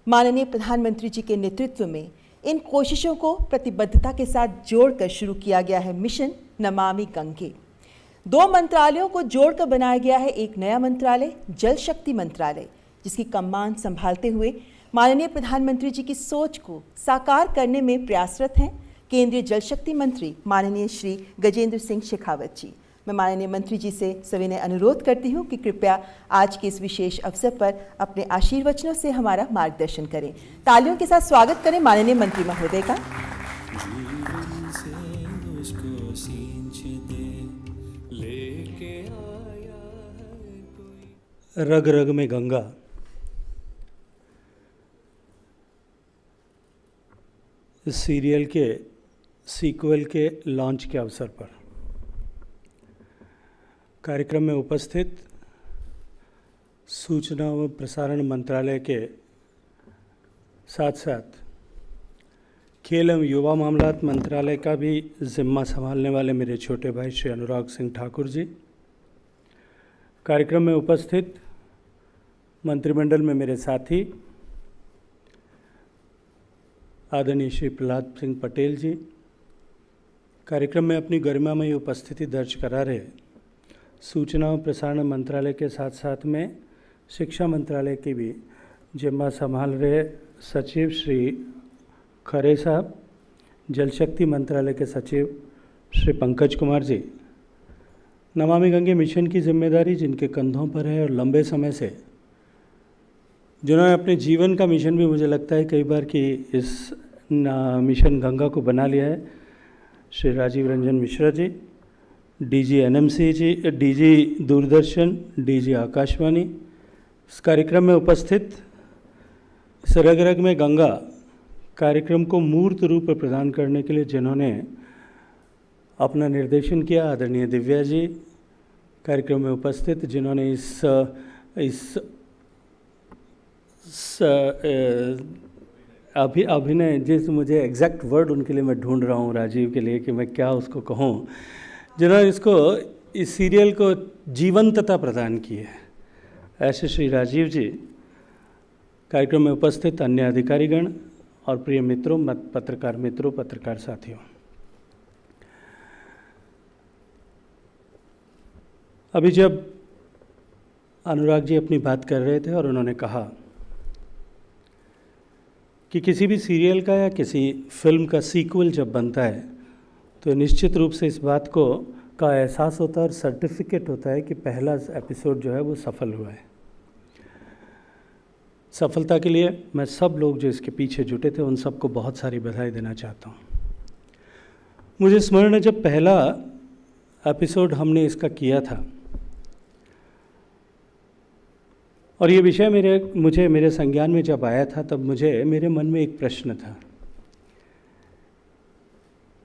माननीय प्रधानमंत्री जी के नेतृत्व में इन कोशिशों को प्रतिबद्धता के साथ जोड़कर शुरू किया गया है मिशन नमामि गंगे। 2 मंत्रालयों को जोड़कर बनाया गया है एक नया मंत्रालय, जल शक्ति मंत्रालय, जिसकी कमान संभालते हुए माननीय प्रधानमंत्री जी की सोच को साकार करने में प्रयासरत हैं केंद्रीय जल शक्ति मंत्री माननीय श्री गजेंद्र सिंह शेखावत जी। मैं माननीय मंत्री जी से सविनय अनुरोध करती हूँ कि कृपया आज के इस विशेष अवसर पर अपने आशीर्वचनों से हमारा मार्गदर्शन करें। तालियों के साथ स्वागत करें माननीय मंत्री महोदय का। जीवन से उसको सींच दे, लेके आया है कोई। रग रग में गंगा इस सीरियल के सीक्वल के लॉन्च के अवसर पर कार्यक्रम में उपस्थित सूचना व प्रसारण मंत्रालय के साथ साथ खेल एवं युवा मामलात मंत्रालय का भी जिम्मा संभालने वाले मेरे छोटे भाई श्री अनुराग सिंह ठाकुर जी, कार्यक्रम में उपस्थित मंत्रिमंडल में मेरे साथी आदरणीय श्री प्रहलाद सिंह पटेल जी, कार्यक्रम में अपनी गरिमामयी उपस्थिति दर्ज करा रहे सूचना और प्रसारण मंत्रालय के साथ साथ में शिक्षा मंत्रालय की भी जिम्मा संभाल रहे सचिव श्री खरे साहब, जल शक्ति मंत्रालय के सचिव श्री पंकज कुमार जी, नमामि गंगे मिशन की जिम्मेदारी जिनके कंधों पर है और लंबे समय से जिन्होंने अपने जीवन का मिशन भी मुझे लगता है कई बार कि इस मिशन गंगा को बना लिया है, श्री राजीव रंजन मिश्रा जी, डीजी एनएमसी जी, डीजी दूरदर्शन, डीजी आकाशवाणी। इस कार्यक्रम में उपस्थित इस रग रग में गंगा कार्यक्रम को मूर्त रूप प्रदान करने के लिए जिन्होंने अपना निर्देशन किया, आदरणीय दिव्या जी कार्यक्रम में उपस्थित, जिन्होंने इस अभिनय, जिस मुझे एग्जैक्ट वर्ड उनके लिए मैं ढूंढ रहा हूँ राजीव के लिए कि मैं क्या उसको कहूँ, जिन्होंने इस सीरियल को जीवंतता प्रदान की है, ऐसे श्री राजीव जी, कार्यक्रम में उपस्थित अन्य अधिकारीगण और प्रिय मित्रों, पत्रकार मित्रों, पत्रकार साथियों, अभी जब अनुराग जी अपनी बात कर रहे थे और उन्होंने कहा कि किसी भी सीरियल का या किसी फिल्म का सीक्वल जब बनता है तो निश्चित रूप से इस बात का एहसास होता है और सर्टिफिकेट होता है कि पहला एपिसोड जो है वो सफल हुआ है। सफलता के लिए मैं सब लोग जो इसके पीछे जुटे थे उन सबको बहुत सारी बधाई देना चाहता हूँ। मुझे स्मरण है जब पहला एपिसोड हमने इसका किया था और ये विषय मेरे संज्ञान में जब आया था तब मेरे मन में एक प्रश्न था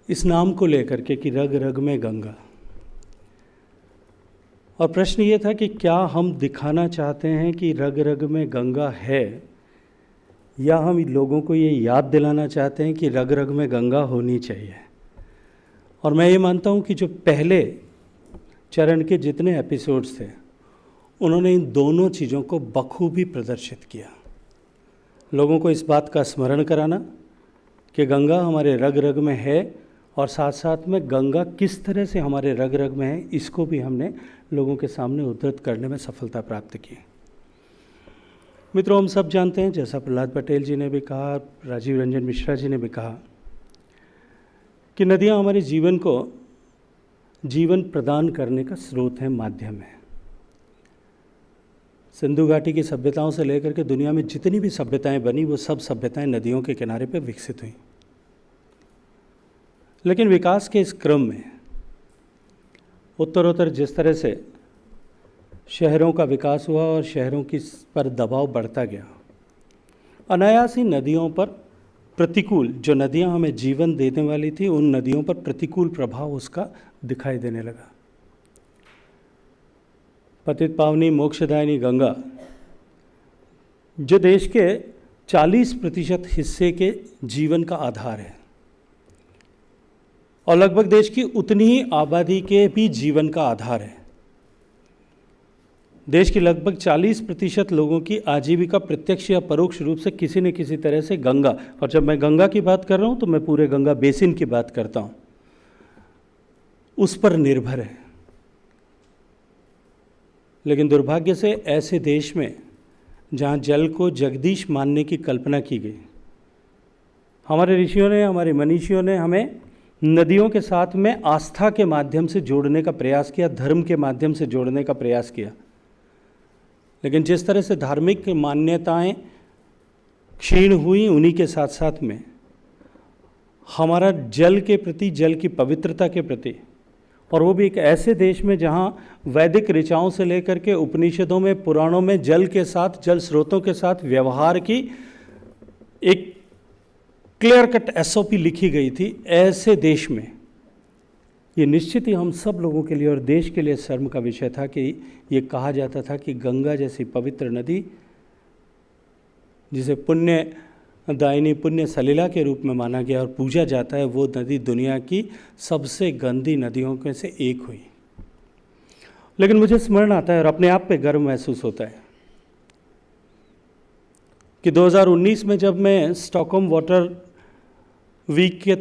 इस नाम को लेकर के कि रग रग में गंगा, और प्रश्न ये था कि क्या हम दिखाना चाहते हैं कि रग रग में गंगा है या हम लोगों को ये याद दिलाना चाहते हैं कि रग रग में गंगा होनी चाहिए। और मैं ये मानता हूँ कि जो पहले चरण के जितने एपिसोड्स थे उन्होंने इन दोनों चीज़ों को बखूबी प्रदर्शित किया। लोगों को इस बात का स्मरण कराना कि गंगा हमारे रग रग में है और साथ साथ में गंगा किस तरह से हमारे रग रग में है, इसको भी हमने लोगों के सामने उद्धृत करने में सफलता प्राप्त की। मित्रों, हम सब जानते हैं, जैसा प्रहलाद पटेल जी ने भी कहा, राजीव रंजन मिश्रा जी ने भी कहा कि नदियाँ हमारे जीवन को जीवन प्रदान करने का स्रोत है, माध्यम है। सिंधु घाटी की सभ्यताओं से लेकर के दुनिया में जितनी भी सभ्यताएं बनी वो सब सभ्यताएं नदियों के किनारे पर विकसित हुई। लेकिन विकास के इस क्रम में उत्तरोत्तर जिस तरह से शहरों का विकास हुआ और शहरों की पर दबाव बढ़ता गया, अनायास ही नदियों पर प्रतिकूल, जो नदियां हमें जीवन देने वाली थी उन नदियों पर प्रतिकूल प्रभाव उसका दिखाई देने लगा। पतित पावनी मोक्षदायिनी गंगा जो देश के 40% हिस्से के जीवन का आधार है और लगभग देश की उतनी ही आबादी के भी जीवन का आधार है। देश की लगभग 40% लोगों की आजीविका प्रत्यक्ष या परोक्ष रूप से किसी न किसी तरह से गंगा, और जब मैं गंगा की बात कर रहा हूँ तो मैं पूरे गंगा बेसिन की बात करता हूँ, उस पर निर्भर है। लेकिन दुर्भाग्य से ऐसे देश में जहाँ जल को जगदीश मानने की कल्पना की गई, हमारे ऋषियों ने, हमारे मनीषियों ने हमें नदियों के साथ में आस्था के माध्यम से जोड़ने का प्रयास किया, धर्म के माध्यम से जोड़ने का प्रयास किया। लेकिन जिस तरह से धार्मिक मान्यताएं क्षीण हुई, उन्हीं के साथ साथ में हमारा जल के प्रति, जल की पवित्रता के प्रति, और वो भी एक ऐसे देश में जहाँ वैदिक ऋचाओं से लेकर के उपनिषदों में, पुराणों में जल के साथ, जल स्रोतों के साथ व्यवहार की एक क्लियर कट SOP लिखी गई थी, ऐसे देश में ये निश्चित ही हम सब लोगों के लिए और देश के लिए शर्म का विषय था कि ये कहा जाता था कि गंगा जैसी पवित्र नदी, जिसे पुण्य दायिनी, पुण्य सलिला के रूप में माना गया और पूजा जाता है, वो नदी दुनिया की सबसे गंदी नदियों में से एक हुई। लेकिन मुझे स्मरण आता है और अपने आप पे गर्व महसूस होता है कि 2019 में जब मैं स्टॉकहोम वाटर वीक के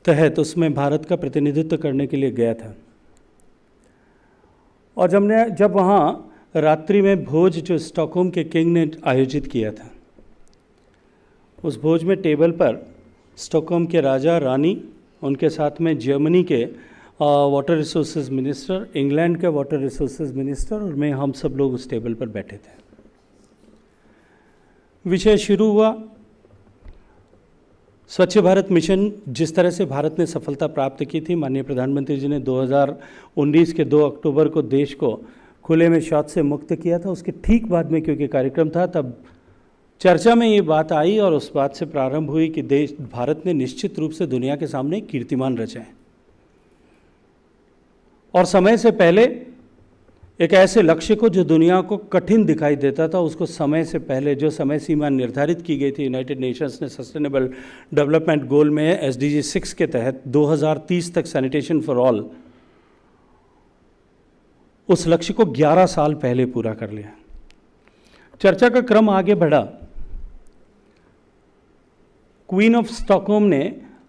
तहत उसमें भारत का प्रतिनिधित्व करने के लिए गया था, और जब वहाँ रात्रि में भोज जो स्टॉकहोम के किंग ने आयोजित किया था, उस भोज में टेबल पर स्टॉकहोम के राजा, रानी, उनके साथ में जर्मनी के वाटर रिसोर्सेज मिनिस्टर, इंग्लैंड के वाटर रिसोर्सेज मिनिस्टर और मैं, हम सब लोग उस टेबल पर बैठे थे। विषय शुरू हुआ, स्वच्छ भारत मिशन जिस तरह से भारत ने सफलता प्राप्त की थी। माननीय प्रधानमंत्री जी ने 2019 के 2 अक्टूबर को देश को खुले में शौच से मुक्त किया था। उसके ठीक बाद में क्योंकि कार्यक्रम था, तब चर्चा में ये बात आई और उस बात से प्रारंभ हुई कि भारत ने निश्चित रूप से दुनिया के सामने कीर्तिमान रचा है और समय से पहले एक ऐसे लक्ष्य को जो दुनिया को कठिन दिखाई देता था, उसको समय से पहले जो समय सीमा निर्धारित की गई थी यूनाइटेड नेशंस ने सस्टेनेबल डेवलपमेंट गोल में SDG 6 के तहत 2030 तक सैनिटेशन फॉर ऑल, उस लक्ष्य को 11 साल पहले पूरा कर लिया। चर्चा का क्रम आगे बढ़ा। क्वीन ऑफ स्टॉकहोम ने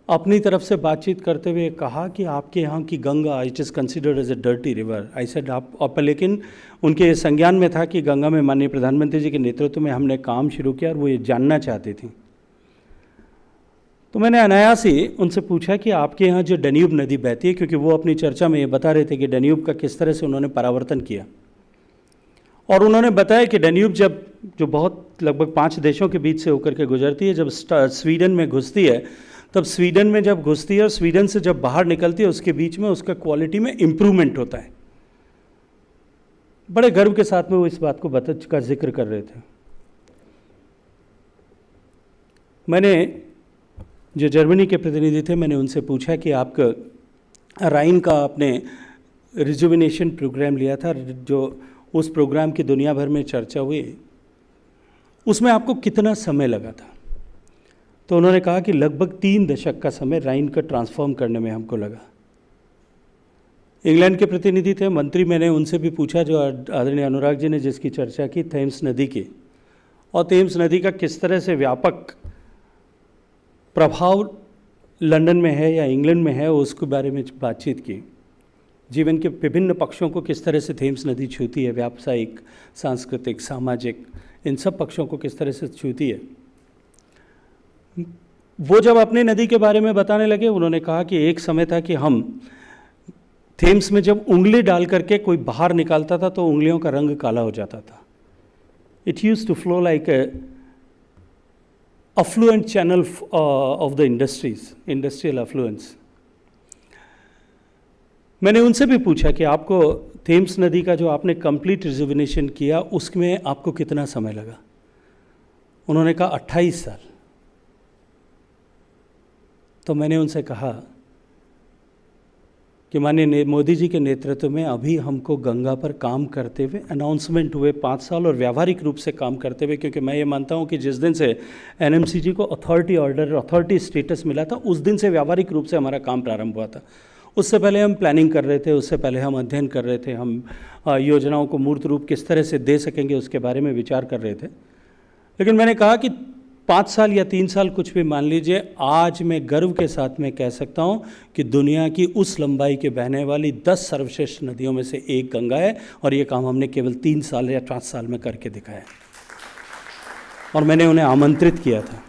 अपनी तरफ से बातचीत करते हुए कहा कि आपके यहाँ की Ganga it is considered as a dirty river. I said आप, लेकिन उनके संज्ञान में था कि गंगा में माननीय प्रधानमंत्री जी के नेतृत्व में हमने काम शुरू किया और वो ये जानना चाहती थी। तो मैंने अनायास ही उनसे पूछा कि आपके यहाँ जो डैन्यूब नदी बहती है, क्योंकि वो अपनी चर्चा में ये बता रहे थे कि डैन्यूब का किस तरह से उन्होंने परावर्तन किया, और उन्होंने बताया कि डैन्यूब जो बहुत लगभग 5 देशों के बीच से होकर के गुजरती है, जब स्वीडन में घुसती है, तब स्वीडन में जब घुसती है और स्वीडन से जब बाहर निकलती है, उसके बीच में उसका क्वालिटी में इम्प्रूवमेंट होता है। बड़े गर्व के साथ में वो इस बात का जिक्र कर रहे थे। मैंने जो जर्मनी के प्रतिनिधि थे, मैंने उनसे पूछा कि आपका राइन का आपने रिजुविनेशन प्रोग्राम लिया था, जो उस प्रोग्राम की दुनिया भर में चर्चा हुई, उसमें आपको कितना समय लगा था? तो उन्होंने कहा कि लगभग 3 दशक का समय राइन को ट्रांसफॉर्म करने में हमको लगा। इंग्लैंड के प्रतिनिधि थे, मंत्री, मैंने उनसे भी पूछा, जो आदरणीय अनुराग जी ने जिसकी चर्चा की, थेम्स नदी की, और थेम्स नदी का किस तरह से व्यापक प्रभाव लंदन में है या इंग्लैंड में है, उसके बारे में बातचीत की। जीवन के विभिन्न पक्षों को किस तरह से थेम्स नदी छूती है, व्यावसायिक, सांस्कृतिक, सामाजिक, इन सब पक्षों को किस तरह से छूती है। वो जब अपने नदी के बारे में बताने लगे, उन्होंने कहा कि एक समय था कि हम थेम्स में जब उंगली डाल करके कोई बाहर निकालता था तो उंगलियों का रंग काला हो जाता था। It used to flow like a effluent channel of the industrial effluence. मैंने उनसे भी पूछा कि आपको थेम्स नदी का जो आपने कंप्लीट रिजुविनेशन किया, उसमें आपको कितना समय लगा? उन्होंने कहा 28 साल। तो मैंने उनसे कहा कि माननीय मोदी जी के नेतृत्व में अभी हमको गंगा पर काम करते हुए अनाउंसमेंट हुए 5 साल, और व्यावहारिक रूप से काम करते हुए, क्योंकि मैं ये मानता हूँ कि जिस दिन से NMCG को अथॉरिटी स्टेटस मिला था, उस दिन से व्यावहारिक रूप से हमारा काम प्रारंभ हुआ था। उससे पहले हम प्लानिंग कर रहे थे, उससे पहले हम अध्ययन कर रहे थे, हम योजनाओं को मूर्त रूप किस तरह से दे सकेंगे उसके बारे में विचार कर रहे थे। लेकिन मैंने कहा कि 5 साल या 3 साल कुछ भी मान लीजिए, आज मैं गर्व के साथ में कह सकता हूँ कि दुनिया की उस लंबाई के बहने वाली 10 सर्वश्रेष्ठ नदियों में से एक गंगा है, और ये काम हमने केवल 3 साल या 5 साल में करके दिखाया। और मैंने उन्हें आमंत्रित किया था।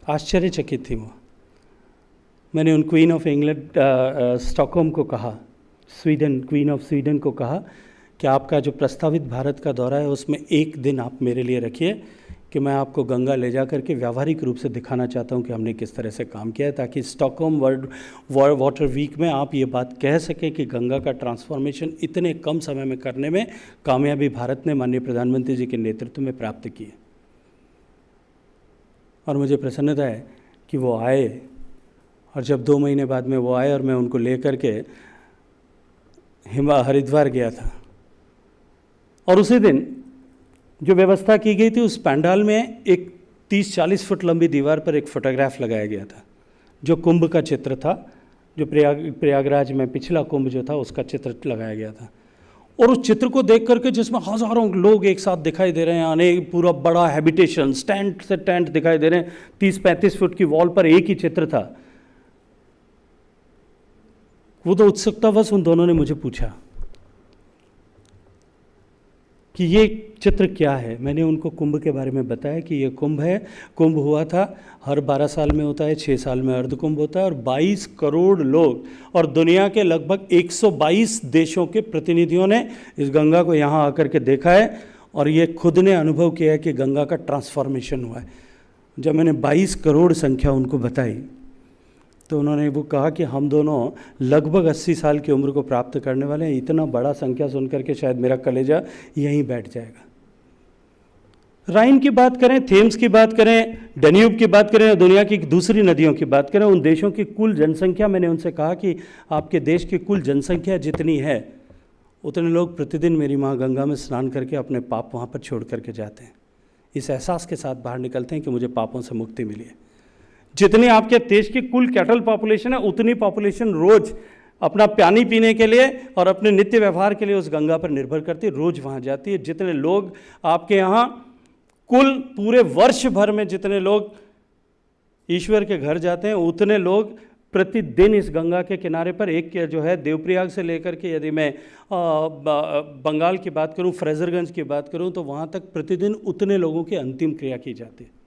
आश्चर्यचकित थी वो। मैंने उन क्वीन ऑफ इंग्लैंड स्टॉकहोम को कहा, क्वीन ऑफ स्वीडन को कहा कि आपका जो प्रस्तावित भारत का दौरा है, उसमें एक दिन आप मेरे लिए रखिए कि मैं आपको गंगा ले जा करके व्यावहारिक रूप से दिखाना चाहता हूं कि हमने किस तरह से काम किया है, ताकि स्टॉकहोम वर्ल्ड वाटर वीक में आप ये बात कह सकें कि गंगा का ट्रांसफॉर्मेशन इतने कम समय में करने में कामयाबी भारत ने माननीय प्रधानमंत्री जी के नेतृत्व में प्राप्त की है। और मुझे प्रसन्नता है कि वो आए, और जब 2 महीने बाद में वो आए और मैं उनको ले करके हरिद्वार गया था, और उसी दिन जो व्यवस्था की गई थी, उस पंडाल में एक 30-40 फुट लंबी दीवार पर एक फोटोग्राफ लगाया गया था, जो कुंभ का चित्र था, जो प्रयागराज में पिछला कुंभ जो था उसका चित्र लगाया गया था। और उस चित्र को देख करके, जिसमें हज़ारों लोग एक साथ दिखाई दे रहे हैं, अनेक पूरा बड़ा हैबिटेशन, टेंट से टेंट दिखाई दे रहे हैं, 30-35 फुट की वॉल पर एक ही चित्र था। वो तो उत्सुकतावश उन दोनों ने मुझे पूछा कि ये चित्र क्या है। मैंने उनको कुंभ के बारे में बताया कि ये कुंभ है। कुंभ हुआ था, हर 12 साल में होता है, 6 साल में अर्ध कुंभ होता है, और 22 करोड़ लोग और दुनिया के लगभग 122 देशों के प्रतिनिधियों ने इस गंगा को यहाँ आकर के देखा है, और ये खुद ने अनुभव किया है कि गंगा का ट्रांसफॉर्मेशन हुआ है। जब मैंने 22 करोड़ संख्या उनको बताई, तो उन्होंने वो कहा कि हम दोनों लगभग 80 साल की उम्र को प्राप्त करने वाले हैं। इतना बड़ा संख्या सुनकर के शायद मेरा कलेजा यहीं बैठ जाएगा। राइन की बात करें, थेम्स की बात करें, डेन्यूब की बात करें, दुनिया की दूसरी नदियों की बात करें, उन देशों की कुल जनसंख्या, मैंने उनसे कहा कि आपके देश की कुल जनसंख्या जितनी है उतने लोग प्रतिदिन मेरी माँ गंगा में स्नान करके अपने पाप वहाँ पर छोड़ करके जाते हैं, इस एहसास के साथ बाहर निकलते हैं कि मुझे पापों से मुक्ति मिली है। जितनी आपके देश की कुल कैटल पॉपुलेशन है उतनी पॉपुलेशन रोज अपना पानी पीने के लिए और अपने नित्य व्यवहार के लिए उस गंगा पर निर्भर करती है, रोज वहाँ जाती है। जितने लोग आपके यहाँ कुल पूरे वर्ष भर में जितने लोग ईश्वर के घर जाते हैं उतने लोग प्रतिदिन इस गंगा के किनारे पर, एक जो है देवप्रयाग से लेकर के, यदि मैं बंगाल की बात करूं, फ्रेजरगंज की बात करूं, तो वहां तक प्रतिदिन उतने लोगों की अंतिम क्रिया की जाती है।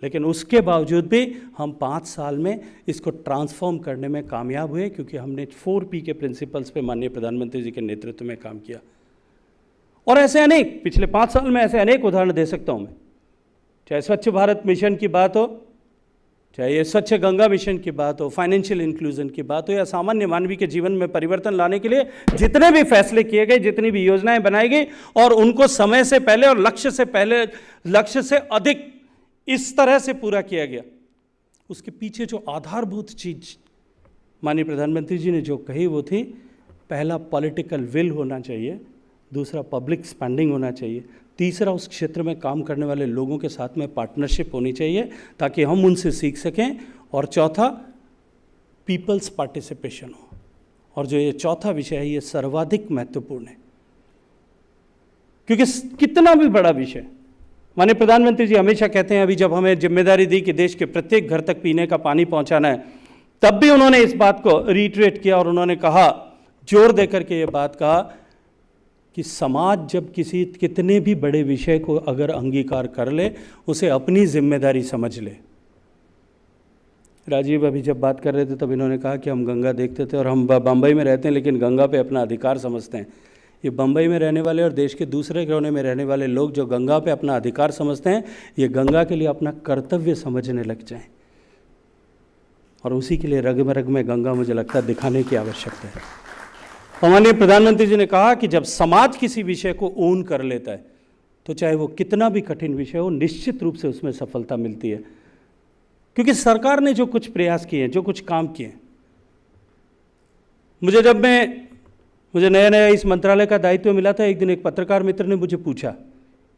लेकिन उसके बावजूद भी हम 5 साल में इसको ट्रांसफॉर्म करने में कामयाब हुए, क्योंकि हमने 4P के प्रिंसिपल्स पे माननीय प्रधानमंत्री जी के नेतृत्व में काम किया। और ऐसे अनेक, पिछले 5 साल में ऐसे अनेक उदाहरण दे सकता हूं मैं, चाहे स्वच्छ भारत मिशन की बात हो, चाहे ये स्वच्छ गंगा मिशन की बात हो, फाइनेंशियल इंक्लूजन की बात हो, या सामान्य मानवीय के जीवन में परिवर्तन लाने के लिए जितने भी फैसले किए गए, जितनी भी योजनाएं बनाई गई और उनको समय से पहले और लक्ष्य से अधिक इस तरह से पूरा किया गया, उसके पीछे जो आधारभूत चीज माननीय प्रधानमंत्री जी ने जो कही वो थी, पहला पॉलिटिकल विल होना चाहिए, दूसरा पब्लिक स्पेंडिंग होना चाहिए, तीसरा उस क्षेत्र में काम करने वाले लोगों के साथ में पार्टनरशिप होनी चाहिए ताकि हम उनसे सीख सकें, और चौथा पीपल्स पार्टिसिपेशन हो। और जो ये चौथा विषय है ये सर्वाधिक महत्वपूर्ण है, क्योंकि कितना भी बड़ा विषय, माननीय प्रधानमंत्री जी हमेशा कहते हैं, अभी जब हमें जिम्मेदारी दी कि देश के प्रत्येक घर तक पीने का पानी पहुंचाना है, तब भी उन्होंने इस बात को रीट्रेट किया और उन्होंने कहा, जोर देकर के ये बात कहा कि समाज जब कितने भी बड़े विषय को अगर अंगीकार कर ले, उसे अपनी जिम्मेदारी समझ ले। राजीव अभी जब बात कर रहे थे तब इन्होंने कहा कि हम गंगा देखते थे और हम बम्बई में रहते हैं लेकिन गंगा पे अपना अधिकार समझते हैं। ये बम्बई में रहने वाले और देश के दूसरे कोने में रहने वाले लोग जो गंगा पे अपना अधिकार समझते हैं, ये गंगा के लिए अपना कर्तव्य समझने लग जाएं, और उसी के लिए रग में गंगा मुझे लगता है दिखाने की आवश्यकता है। माननीय प्रधानमंत्री जी ने कहा कि जब समाज किसी विषय को ओन कर लेता है तो चाहे वो कितना भी कठिन विषय हो, निश्चित रूप से उसमें सफलता मिलती है, क्योंकि सरकार ने जो कुछ प्रयास किए, जो कुछ काम किए, मुझे नया नया इस मंत्रालय का दायित्व मिला था, एक दिन एक पत्रकार मित्र ने मुझे पूछा,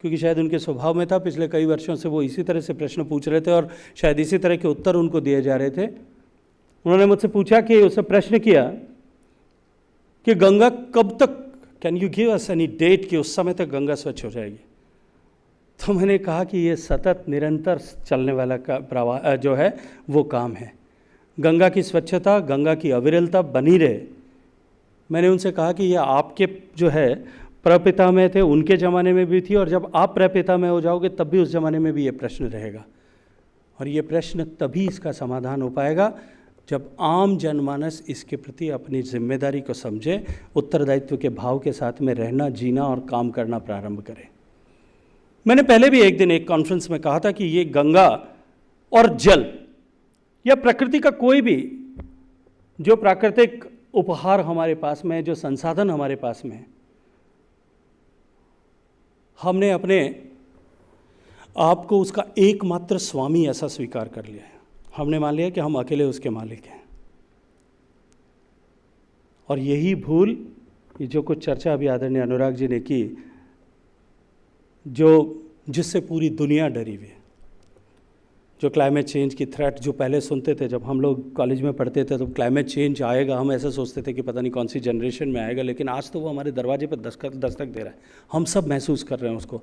क्योंकि शायद उनके स्वभाव में था, पिछले कई वर्षों से वो इसी तरह से प्रश्न पूछ रहे थे और शायद इसी तरह के उत्तर उनको दिए जा रहे थे। उन्होंने मुझसे पूछा कि उससे प्रश्न किया कि गंगा कब तक, can you give us any date कि उस समय तक गंगा स्वच्छ हो जाएगी। तो मैंने कहा कि ये सतत निरंतर चलने वाला का प्रवाह जो है वो काम है, गंगा की स्वच्छता, गंगा की अविरलता बनी रहे। मैंने उनसे कहा कि ये आपके जो है प्रपिता में थे, उनके ज़माने में भी थी, और जब आप प्रपिता में हो जाओगे तब भी उस ज़माने में भी ये प्रश्न रहेगा, और ये प्रश्न तभी इसका समाधान हो पाएगा जब आम जनमानस इसके प्रति अपनी जिम्मेदारी को समझे, उत्तरदायित्व के भाव के साथ में रहना, जीना और काम करना प्रारंभ करे। मैंने पहले भी एक दिन एक कॉन्फ्रेंस में कहा था कि ये गंगा और जल या प्रकृति का कोई भी जो प्राकृतिक उपहार हमारे पास में है, जो संसाधन हमारे पास में है, हमने अपने आप को उसका एकमात्र स्वामी ऐसा स्वीकार कर लिया है। हमने मान लिया कि हम अकेले उसके मालिक हैं, और यही भूल, ये जो कुछ चर्चा अभी आदरणीय अनुराग जी ने की, जिससे पूरी दुनिया डरी हुई है, जो क्लाइमेट चेंज की थ्रेट जो पहले सुनते थे, जब हम लोग कॉलेज में पढ़ते थे तो क्लाइमेट चेंज आएगा, हम ऐसा सोचते थे कि पता नहीं कौन सी जनरेशन में आएगा, लेकिन आज तो वो हमारे दरवाजे पर दस्तक दे रहा है, हम सब महसूस कर रहे हैं उसको।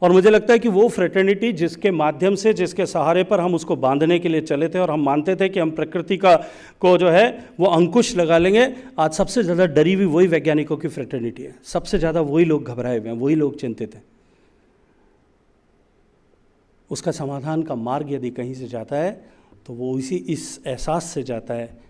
और मुझे लगता है कि वो फ्रेटर्निटी जिसके माध्यम से, जिसके सहारे पर हम उसको बांधने के लिए चले थे और हम मानते थे कि हम प्रकृति को जो है वो अंकुश लगा लेंगे, आज सबसे ज़्यादा डरी हुई वही वैज्ञानिकों की फ्रेटर्निटी है, सबसे ज़्यादा वही लोग घबराए हुए हैं, वही लोग चिंतित हैं। उसका समाधान का मार्ग यदि कहीं से जाता है तो वो इस एहसास से जाता है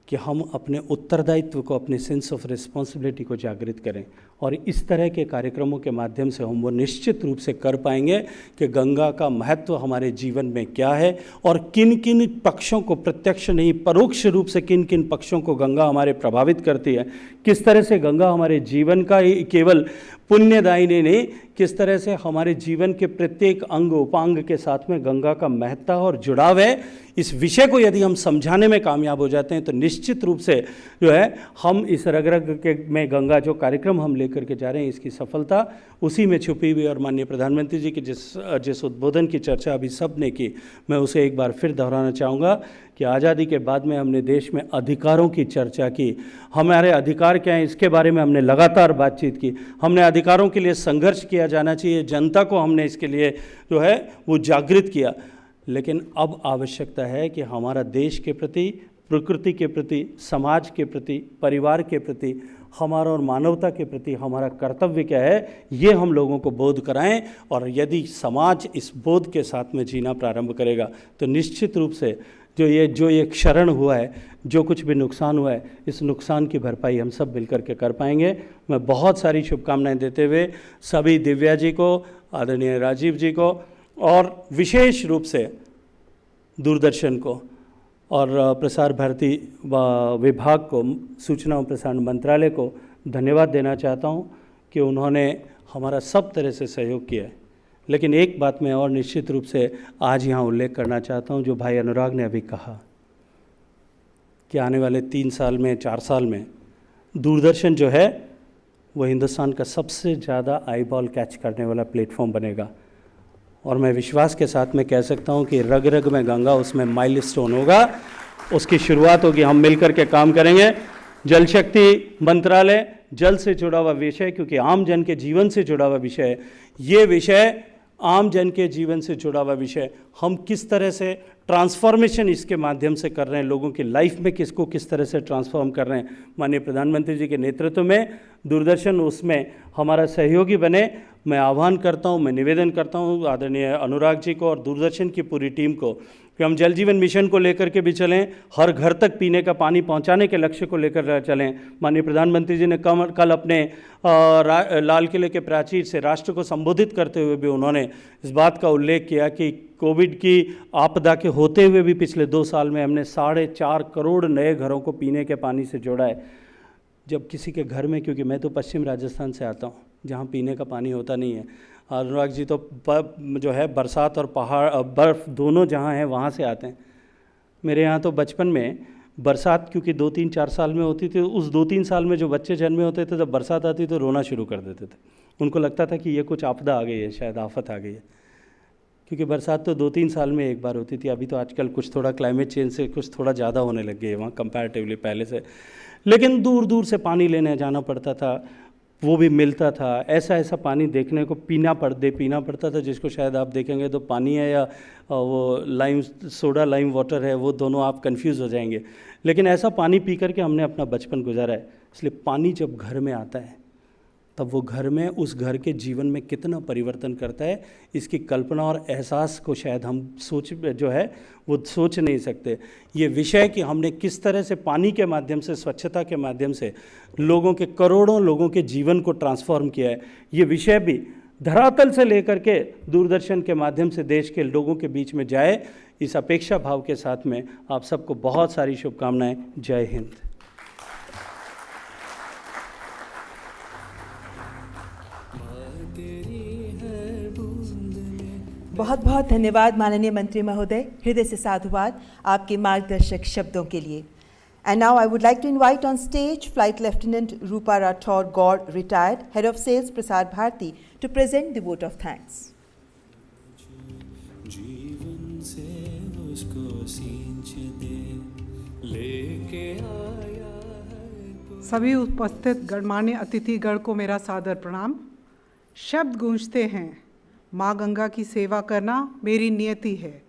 कि हम अपने उत्तरदायित्व को, अपने सेंस ऑफ रिस्पॉन्सिबिलिटी को जागृत करें, और इस तरह के कार्यक्रमों के माध्यम से हम वो निश्चित रूप से कर पाएंगे कि गंगा का महत्व हमारे जीवन में क्या है, और किन किन पक्षों को, प्रत्यक्ष नहीं परोक्ष रूप से किन किन पक्षों को गंगा हमारे प्रभावित करती है, किस तरह से गंगा हमारे जीवन का केवल पुण्यदायिनी ने किस तरह से हमारे जीवन के प्रत्येक अंग उपांग के साथ में गंगा का महत्ता और जुड़ाव है, इस विषय को यदि हम समझाने में कामयाब हो जाते हैं तो निश्चित रूप से जो है हम इस रग रग के में गंगा जो कार्यक्रम हम लेकर के जा रहे हैं इसकी सफलता उसी में छुपी हुई। और माननीय प्रधानमंत्री जी की जिस उद्बोधन की चर्चा अभी सब ने की, मैं उसे एक बार फिर दोहराना चाहूँगा कि आज़ादी के बाद में हमने देश में अधिकारों की चर्चा की, हमारे अधिकार क्या हैं इसके बारे में हमने लगातार बातचीत की, हमने अधिकारों के लिए संघर्ष किया जाना चाहिए, जनता को हमने इसके लिए जो है वो जागृत किया। लेकिन अब आवश्यकता है कि हमारा देश के प्रति, प्रकृति के प्रति, समाज के प्रति, परिवार के प्रति, हमारा और मानवता के प्रति हमारा कर्तव्य क्या है, ये हम लोगों को बोध कराएं। और यदि समाज इस बोध के साथ में जीना प्रारंभ करेगा तो निश्चित रूप से जो ये क्षरण हुआ है, जो कुछ भी नुकसान हुआ है, इस नुकसान की भरपाई हम सब मिलकर के कर पाएंगे। मैं बहुत सारी शुभकामनाएं देते हुए सभी दिव्या जी को, आदरणीय राजीव जी को और विशेष रूप से दूरदर्शन को और प्रसार भारती विभाग को, सूचना और प्रसारण मंत्रालय को धन्यवाद देना चाहता हूं कि उन्होंने हमारा सब तरह से सहयोग किया है। लेकिन एक बात मैं और निश्चित रूप से आज यहाँ उल्लेख करना चाहता हूँ, जो भाई अनुराग ने अभी कहा कि आने वाले 3 साल में, 4 साल में दूरदर्शन जो है वो हिंदुस्तान का सबसे ज़्यादा आई बॉल कैच करने वाला प्लेटफॉर्म बनेगा। और मैं विश्वास के साथ में कह सकता हूँ कि रग रग में गंगा उसमें माइलस्टोन होगा, उसकी शुरुआत होगी, हम मिलकर के काम करेंगे। जल शक्ति मंत्रालय जल से जुड़ा हुआ विषय, क्योंकि आम जन के जीवन से जुड़ा हुआ विषय है, ये विषय आम जन के जीवन से जुड़ा हुआ विषय, हम किस तरह से ट्रांसफॉर्मेशन इसके माध्यम से कर रहे हैं, लोगों की लाइफ में किस तरह से ट्रांसफॉर्म कर रहे हैं। माननीय प्रधानमंत्री जी के नेतृत्व में दूरदर्शन उसमें हमारा सहयोगी बने। मैं आह्वान करता हूं, मैं निवेदन करता हूं आदरणीय अनुराग जी को और दूरदर्शन की पूरी टीम को कि हम जल जीवन मिशन को लेकर के भी चलें, हर घर तक पीने का पानी पहुंचाने के लक्ष्य को लेकर चलें। माननीय प्रधानमंत्री जी ने कल अपने लाल किले के प्राचीर से राष्ट्र को संबोधित करते हुए भी उन्होंने इस बात का उल्लेख किया कि कोविड की आपदा के होते हुए भी पिछले 2 साल में हमने 4.5 करोड़ नए घरों को पीने के पानी से जोड़ा है। जब किसी के घर में, क्योंकि मैं तो पश्चिम राजस्थान से आता हूँ जहाँ पीने का पानी होता नहीं है, अनुराग जी तो जो है बरसात और पहाड़ बर्फ़ दोनों जहाँ हैं वहाँ से आते हैं। मेरे यहाँ तो बचपन में बरसात क्योंकि 2-3-4 साल में होती थी, उस 2-3 साल में जो बच्चे जन्मे होते थे जब बरसात आती तो रोना शुरू कर देते थे। उनको लगता था कि ये कुछ आपदा आ गई है, शायद आफत आ गई है, क्योंकि बरसात तो 2-3 साल में एक बार होती थी। अभी तो आजकल कुछ थोड़ा क्लाइमेट चेंज से कुछ थोड़ा ज़्यादा होने लग गई है वहाँ कंपैरेटिवली पहले से। लेकिन दूर दूर से पानी लेने जाना पड़ता था, वो भी मिलता था। ऐसा पानी देखने को पीना पड़ता था जिसको शायद आप देखेंगे तो पानी है या वो सोडा लाइम वाटर है, वो दोनों आप कंफ्यूज हो जाएंगे। लेकिन ऐसा पानी पी करके हमने अपना बचपन गुजारा है। इसलिए पानी जब घर में आता है तब वो घर में, उस घर के जीवन में कितना परिवर्तन करता है, इसकी कल्पना और एहसास को शायद हम सोच नहीं सकते। ये विषय कि हमने किस तरह से पानी के माध्यम से, स्वच्छता के माध्यम से लोगों के, करोड़ों लोगों के जीवन को ट्रांसफॉर्म किया है, ये विषय भी धरातल से लेकर के दूरदर्शन के माध्यम से देश के लोगों के बीच में जाए, इस अपेक्षा भाव के साथ में आप सबको बहुत सारी शुभकामनाएं। जय हिंद। बहुत बहुत धन्यवाद माननीय मंत्री महोदय, हृदय से साधुवाद आपके मार्गदर्शक शब्दों के लिए। And now I would like to invite on stage Flight Lieutenant Rupa Rathore Gaur, retired, Head of Sales, Prasar Bharati, to present the vote of thanks. जीवन से उसको सींच दे, लेके आया है। सभी उपस्थित गणमान्य अतिथिगण को मेरा सादर प्रणाम। शब्द गूंजते हैं, माँ गंगा की सेवा करना मेरी नियति है।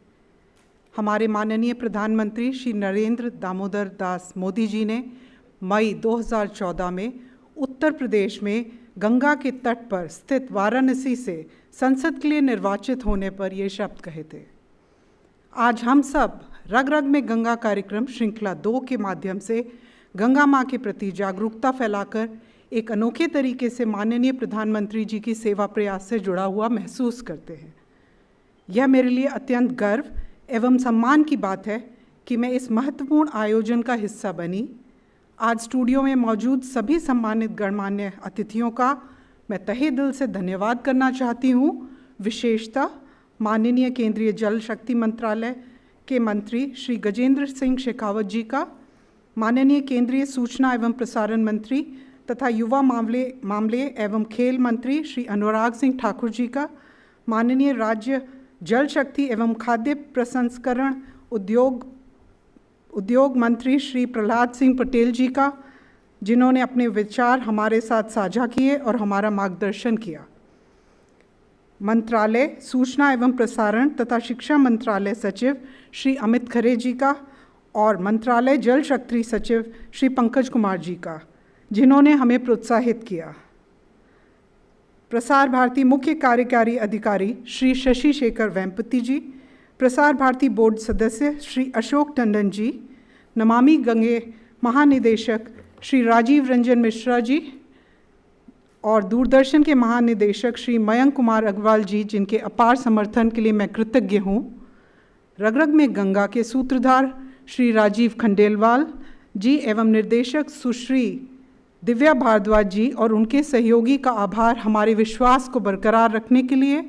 हमारे माननीय प्रधानमंत्री श्री नरेंद्र दामोदर दास मोदी जी ने मई 2014 में उत्तर प्रदेश में गंगा के तट पर स्थित वाराणसी से संसद के लिए निर्वाचित होने पर ये शब्द कहे थे। आज हम सब रग रग में गंगा कार्यक्रम श्रृंखला 2 के माध्यम से गंगा माँ के प्रति जागरूकता फैलाकर एक अनोखे तरीके से माननीय प्रधानमंत्री जी की सेवा प्रयास से जुड़ा हुआ महसूस करते हैं। यह मेरे लिए अत्यंत गर्व एवं सम्मान की बात है कि मैं इस महत्वपूर्ण आयोजन का हिस्सा बनी। आज स्टूडियो में मौजूद सभी सम्मानित गणमान्य अतिथियों का मैं तहे दिल से धन्यवाद करना चाहती हूँ, विशेषतः माननीय केंद्रीय जल शक्ति मंत्रालय के मंत्री श्री गजेंद्र सिंह शेखावत जी का, माननीय केंद्रीय सूचना एवं प्रसारण मंत्री तथा युवा मामले एवं खेल मंत्री श्री अनुराग सिंह ठाकुर जी का, माननीय राज्य जल शक्ति एवं खाद्य प्रसंस्करण उद्योग मंत्री श्री प्रहलाद सिंह पटेल जी का, जिन्होंने अपने विचार हमारे साथ साझा किए और हमारा मार्गदर्शन किया। मंत्रालय सूचना एवं प्रसारण तथा शिक्षा मंत्रालय सचिव श्री अमित खरे जी का और मंत्रालय जल शक्ति सचिव श्री पंकज कुमार जी का, जिन्होंने हमें प्रोत्साहित किया। प्रसार भारती मुख्य कार्यकारी अधिकारी श्री शशि शेखर वेम्पति जी, प्रसार भारती बोर्ड सदस्य श्री अशोक टंडन जी, नमामि गंगे महानिदेशक श्री राजीव रंजन मिश्रा जी और दूरदर्शन के महानिदेशक श्री मयंक कुमार अग्रवाल जी, जिनके अपार समर्थन के लिए मैं कृतज्ञ हूँ। रग रग में गंगा के सूत्रधार श्री राजीव खंडेलवाल जी एवं निर्देशक सुश्री दिव्या भारद्वाज जी और उनके सहयोगी का आभार हमारे विश्वास को बरकरार रखने के लिए।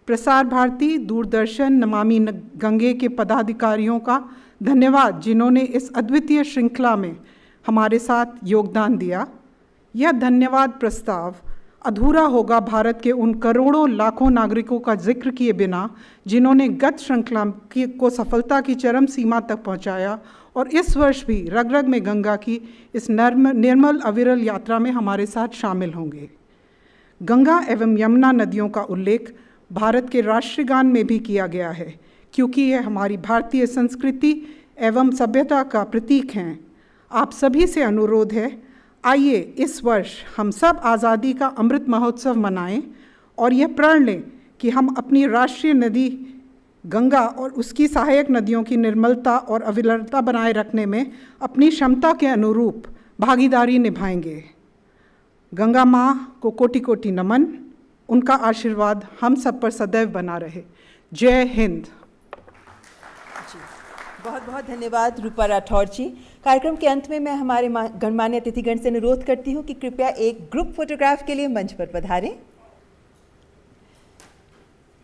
प्रसार भारती, दूरदर्शन, नमामि गंगे के पदाधिकारियों का धन्यवाद, जिन्होंने इस अद्वितीय श्रृंखला में हमारे साथ योगदान दिया। यह धन्यवाद प्रस्ताव अधूरा होगा भारत के उन करोड़ों लाखों नागरिकों का जिक्र किए बिना, जिन्होंने गत श्रृंखला को सफलता की चरम सीमा तक पहुंचाया और इस वर्ष भी रग रग में गंगा की इस निर्मल अविरल यात्रा में हमारे साथ शामिल होंगे। गंगा एवं यमुना नदियों का उल्लेख भारत के राष्ट्रीय गान में भी किया गया है, क्योंकि यह हमारी भारतीय संस्कृति एवं सभ्यता का प्रतीक हैं। आप सभी से अनुरोध है, आइए इस वर्ष हम सब आज़ादी का अमृत महोत्सव मनाएं और यह प्रण लें कि हम अपनी राष्ट्रीय नदी गंगा और उसकी सहायक नदियों की निर्मलता और अविरलता बनाए रखने में अपनी क्षमता के अनुरूप भागीदारी निभाएंगे। गंगा माँ को कोटि कोटि नमन, उनका आशीर्वाद हम सब पर सदैव बना रहे। जय हिंद। बहुत बहुत धन्यवाद रूपा राठौर जी। कार्यक्रम के अंत में मैं हमारे गणमान्य अतिथिगण से अनुरोध करती हूँ कि कृपया एक ग्रुप फोटोग्राफ के लिए मंच पर पधारें।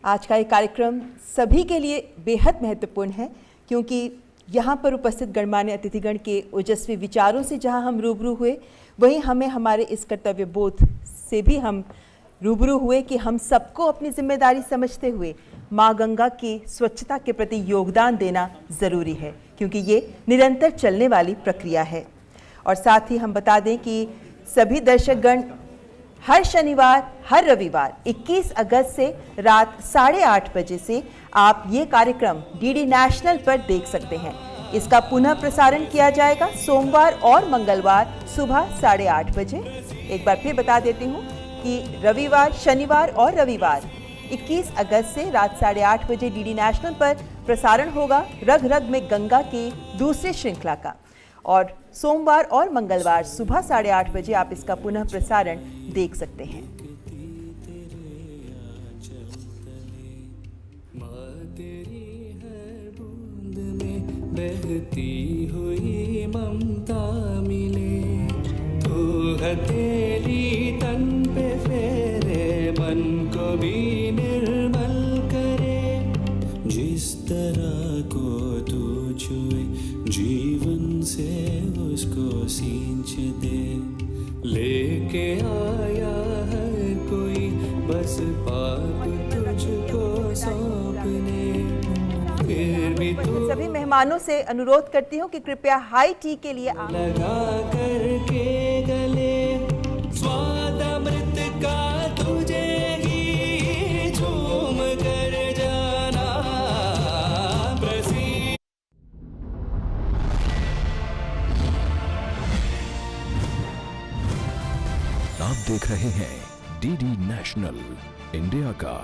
आज का ये कार्यक्रम सभी के लिए बेहद महत्वपूर्ण है, क्योंकि यहाँ पर उपस्थित गणमान्य अतिथिगण के ओजस्वी विचारों से जहाँ हम रूबरू हुए, वहीं हमें हमारे इस कर्तव्य बोध से भी हम रूबरू हुए कि हम सबको अपनी जिम्मेदारी समझते हुए माँ गंगा की स्वच्छता के प्रति योगदान देना ज़रूरी है, क्योंकि ये निरंतर चलने वाली प्रक्रिया है। और साथ ही हम बता दें कि सभी दर्शकगण हर शनिवार, हर रविवार 21 अगस्त से रात 8:30 बजे से आप ये कार्यक्रम डीडी नेशनल पर देख सकते हैं। इसका पुनः प्रसारण किया जाएगा सोमवार और मंगलवार सुबह 8:30 बजे। एक बार फिर बता देती हूँ कि रविवार, शनिवार और रविवार 21 अगस्त से रात 8:30 बजे डीडी नेशनल पर प्रसारण होगा रग रग में गंगा की दूसरी श्रृंखला का, और सोमवार और मंगलवार सुबह 8:30 बजे आप इसका पुनः प्रसारण देख सकते हैं। बहती हुई ममता मिले, तू हथेली तन पे फेरे, मन को भी निर्मल करे, जिस तरह को तू छुए, जीवन से उसको सींच दे, लेके आया है कोई बस पाप तुझको सौंपने, फिर भी तू। सभी मेहमानों से अनुरोध करती हूँ कि कृपया हाई टी के लिए लगा करके गले, स्वाद अमृत का तुझे ही झूम कर जाना प्रसी। आप देख रहे हैं डीडी नेशनल, इंडिया का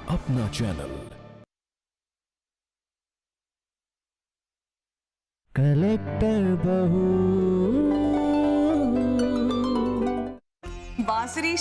अपना चैनल। कलेक्टर बहू बांसुरी